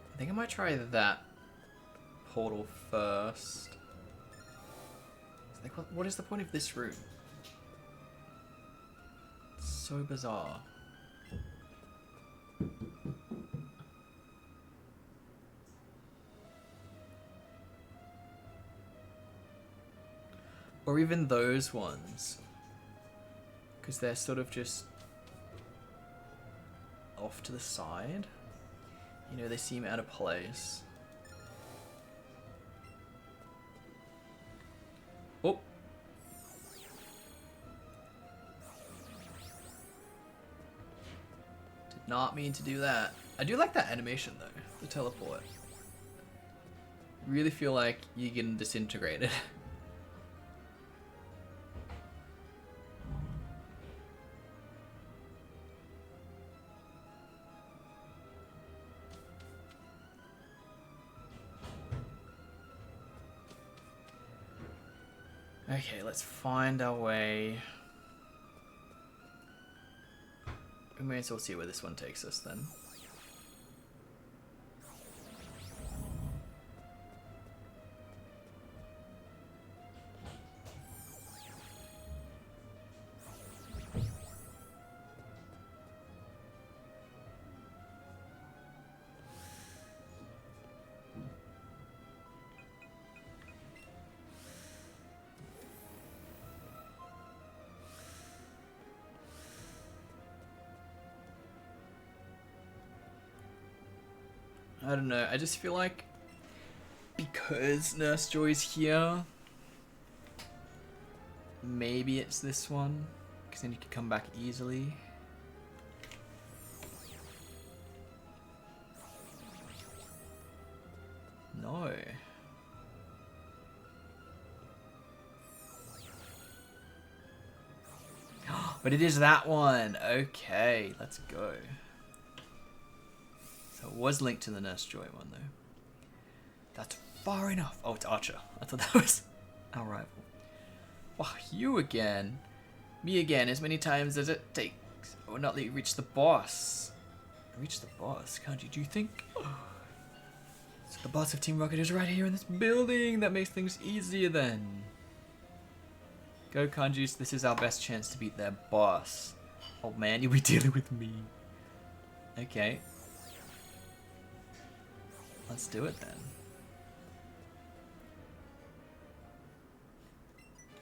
I think I might try that portal first. Like, what is the point of this room? It's so bizarre. Or even those ones. Because they're sort of just off to the side. You know, they seem out of place. Oh. Did not mean to do that. I do like that animation though, the teleport. Really feel like you're getting disintegrated. Okay, let's find our way. We may as well see where this one takes us then. I don't know, I just feel like because Nurse Joy's here, maybe it's this one, because then you can come back easily. No. But it is that one. Okay, let's go. So it was linked to the Nurse Joy one though. That's far enough. Oh, it's Archer. I thought that was our rival. Oh, you again. Me again, as many times as it takes. I will not let you reach the boss. Reach the boss, can't you? Do you think? So the boss of Team Rocket is right here in this building. That makes things easier then. Go Kanjis, this is our best chance to beat their boss. Oh man, you'll be dealing with me. Okay. Let's do it then.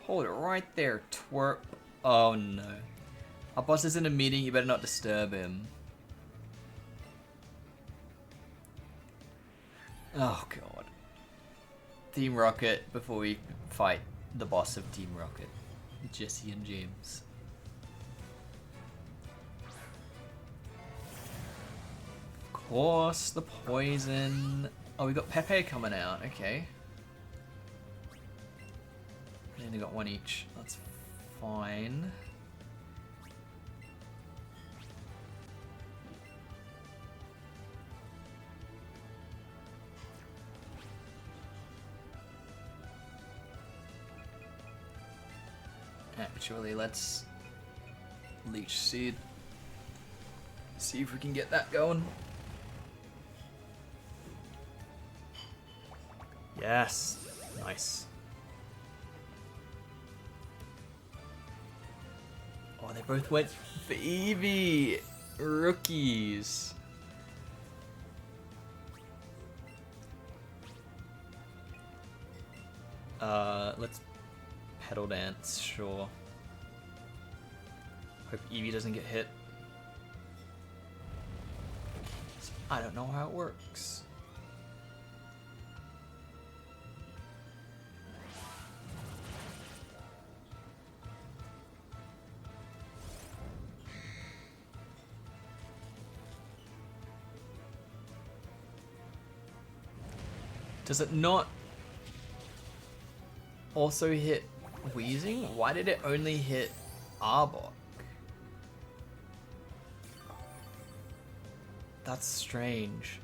Hold it right there, twerp. Oh no. Our boss is in a meeting, you better not disturb him. Oh god. Team Rocket before we fight the boss of Team Rocket. Jesse and James. Of course, the poison. Oh, we got Pepe coming out, okay. We only got one each, that's fine. Actually, let's Leech Seed. See if we can get that going. Yes, nice. Oh, they both went for Eevee. Rookies. Let's pedal dance, sure. Hope Eevee doesn't get hit. I don't know how it works. Does it not also hit Wheezing? Why did it only hit Arbok? That's strange.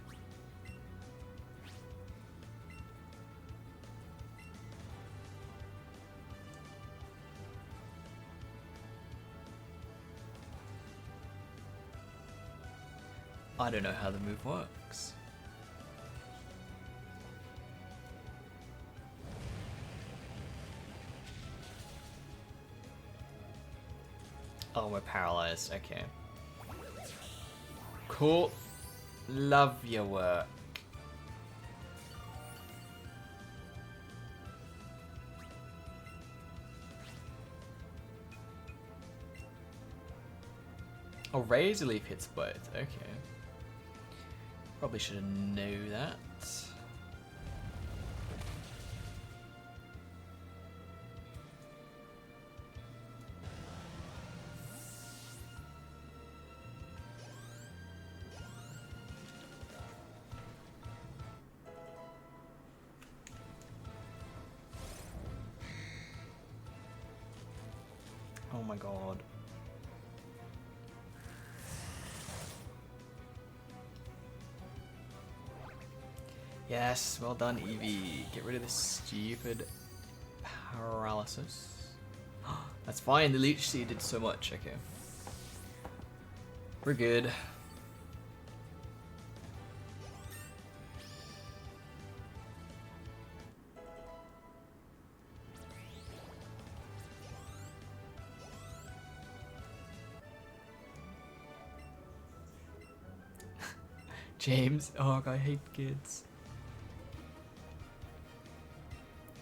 I don't know how the move works. Oh, we're paralyzed. Okay. Cool. Love your work. Oh, Razor Leaf hits both. Okay. Probably should have known that. Oh my god. Yes, well done, Eevee. Get rid of this stupid paralysis. That's fine, the Leech Seed did so much. Okay. We're good. James, oh, I hate kids.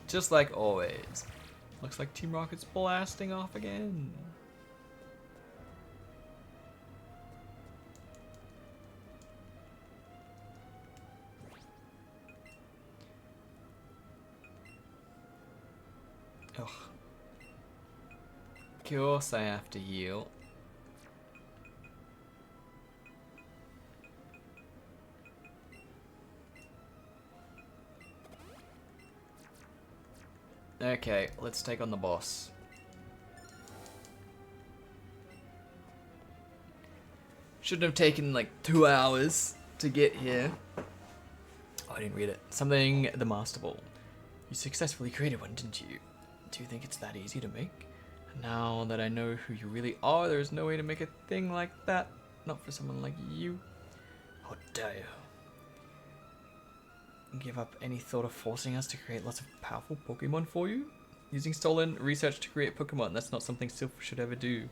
Just like always. Looks like Team Rocket's blasting off again. Ugh. Of course I have to heal. Okay, let's take on the boss. Shouldn't have taken like 2 hours to get here. Oh, I didn't read it. Something the Master Ball. You successfully created one, didn't you? Do you think it's that easy to make? Now that I know who you really are, there's no way to make a thing like that. Not for someone like you. How dare you? Give up any thought of forcing us to create lots of powerful Pokemon for you? Using stolen research to create Pokemon, that's not something Sylph should ever do.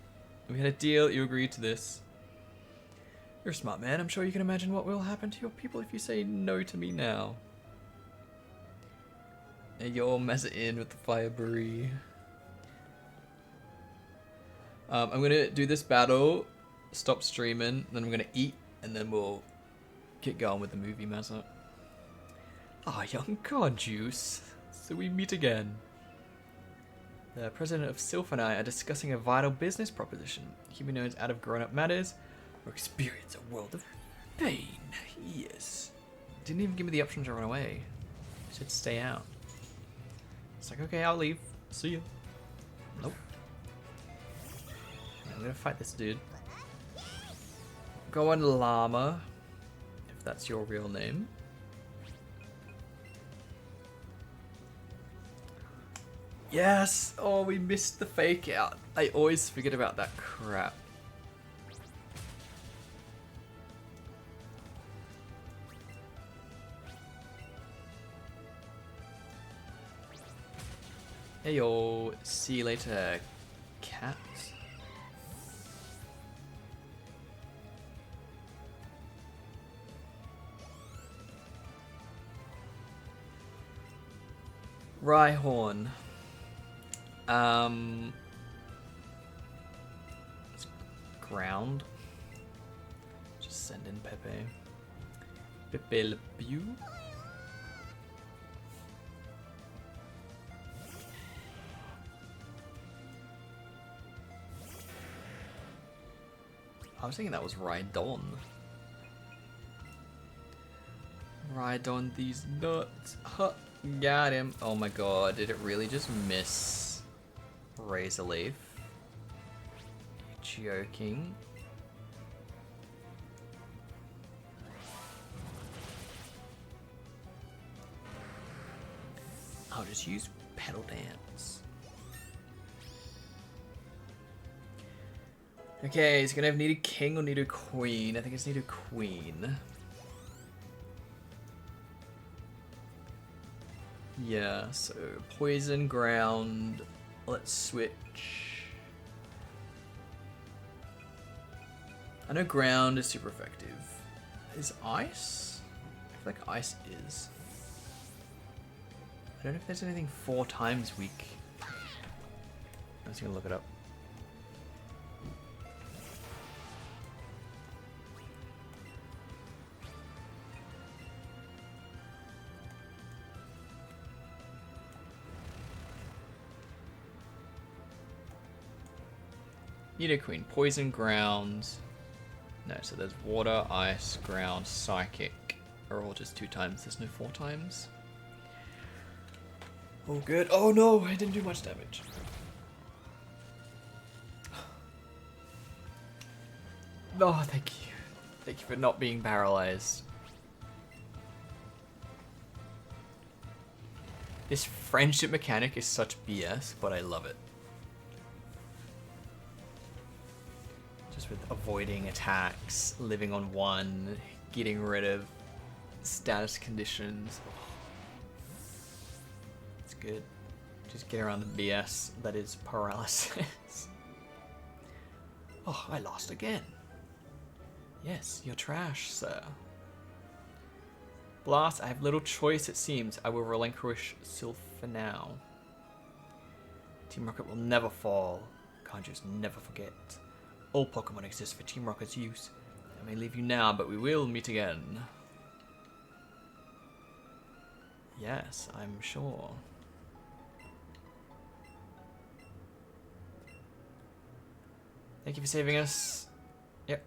We had a deal, you agreed to this. You're a smart man, I'm sure you can imagine what will happen to your people if you say no to me now. Hey, you'll mess it in with the Fire Breeze. I'm gonna do this battle, stop streaming, then I'm gonna eat, and then we'll get going with the movie massa. Ah, young God Juice. So we meet again. The president of Sylph and I are discussing a vital business proposition. Humanoids out of grown-up matters or experience a world of pain. Yes. Didn't even give me the option to run away. Said stay out. It's like, okay, I'll leave. See ya. Nope. I'm gonna fight this dude. Go on, Llama. If that's your real name. Yes! Oh, we missed the fake out. I always forget about that crap. Hey yo, see you later, cat. Rhyhorn. It's ground. Just send in Pepe. Pepe Le Pew. I was thinking that was Rhydon. Rhydon these nuts. Huh, got him. Oh my god, did it really just miss Razor Leaf? Joking. I'll just use Petal Dance. Okay, he's gonna have need a king or need a queen. I think it's need a queen. Yeah, so poison, ground. Let's switch. I know ground is super effective. Is ice? I feel like ice is. I don't know if there's anything 4 times weak. I'm just gonna look it up. Nido Queen, poison, ground. No, so there's water, ice, ground, psychic. Are all just 2 times. There's no 4 times. Oh, good. Oh no, I didn't do much damage. No, oh, thank you. Thank you for not being paralyzed. This friendship mechanic is such BS, but I love it. Just with avoiding attacks, living on 1, getting rid of status conditions. It's good. Just get around the BS that is paralysis. Oh, I lost again. Yes, you're trash, sir. Blast, I have little choice it seems. I will relinquish Sylph for now. Team Rocket will never fall. Can't just never forget. All Pokemon exist for Team Rocket's use. I may leave you now, but we will meet again. Yes, I'm sure. Thank you for saving us. Yep.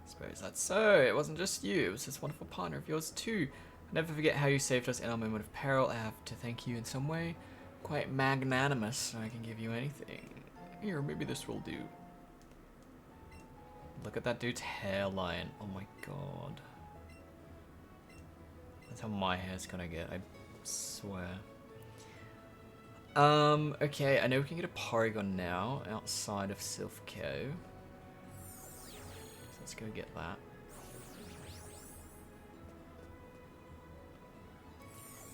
Suppose that's so. It wasn't just you. It was this wonderful partner of yours too. I'll never forget how you saved us in our moment of peril. I have to thank you in some way. Quite magnanimous, so I can give you anything. Here, maybe this will do. Look at that dude's hairline. Oh my god. That's how my hair's gonna get, I swear. Okay, I know we can get a Porygon now outside of Silphco. So let's go get that.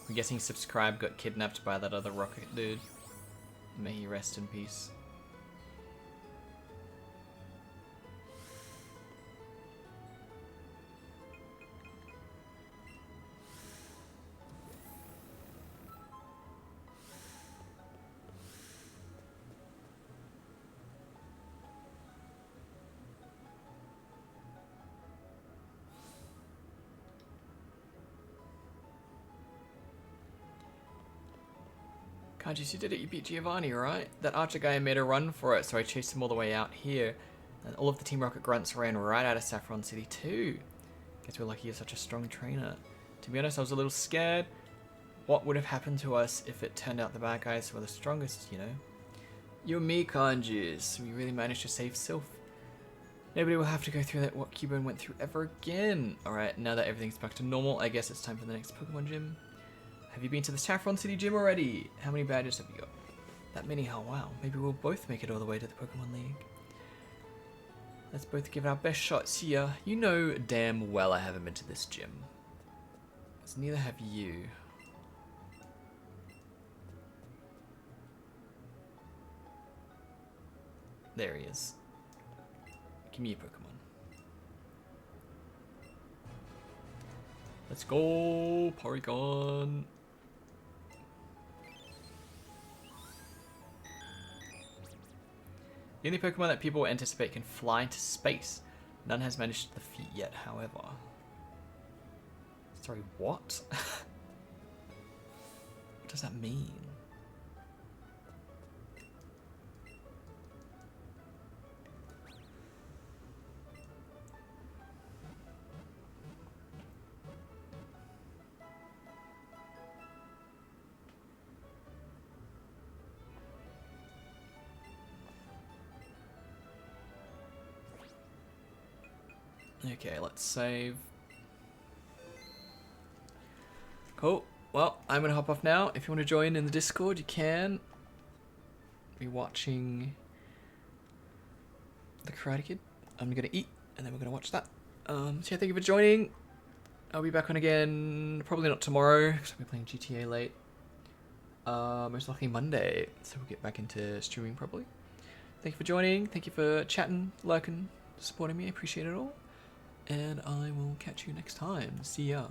I'm guessing Subscribe got kidnapped by that other rocket dude. May he rest in peace. Kanjis, you did it. You beat Giovanni, right? That archer guy made a run for it, so I chased him all the way out here. And all of the Team Rocket grunts ran right out of Saffron City too. Guess we're lucky you're such a strong trainer. To be honest, I was a little scared. What would have happened to us if it turned out the bad guys were the strongest, you know? You and me, Kanjis. We really managed to save Sylph. Nobody will have to go through that what Cubone went through ever again. Alright, now that everything's back to normal, I guess it's time for the next Pokemon gym. Have you been to the Saffron City gym already? How many badges have you got? That many? Oh wow. Maybe we'll both make it all the way to the Pokemon League. Let's both give it our best shots here. You know damn well I haven't been to this gym. Because neither have you. There he is. Give me a Pokemon. Let's go, Porygon. The only Pokemon that people anticipate can fly into space. None has managed the feat yet, however. Sorry, what? What does that mean? Okay, let's save. Cool. Well, I'm going to hop off now. If you want to join in the Discord, you can. Be watching The Karate Kid. I'm going to eat, and then we're going to watch that. So yeah, thank you for joining. I'll be back on again, probably not tomorrow, because I'll be playing GTA late. Most likely Monday, so we'll get back into streaming probably. Thank you for joining. Thank you for chatting, lurking, supporting me. I appreciate it all. And I will catch you next time. See ya.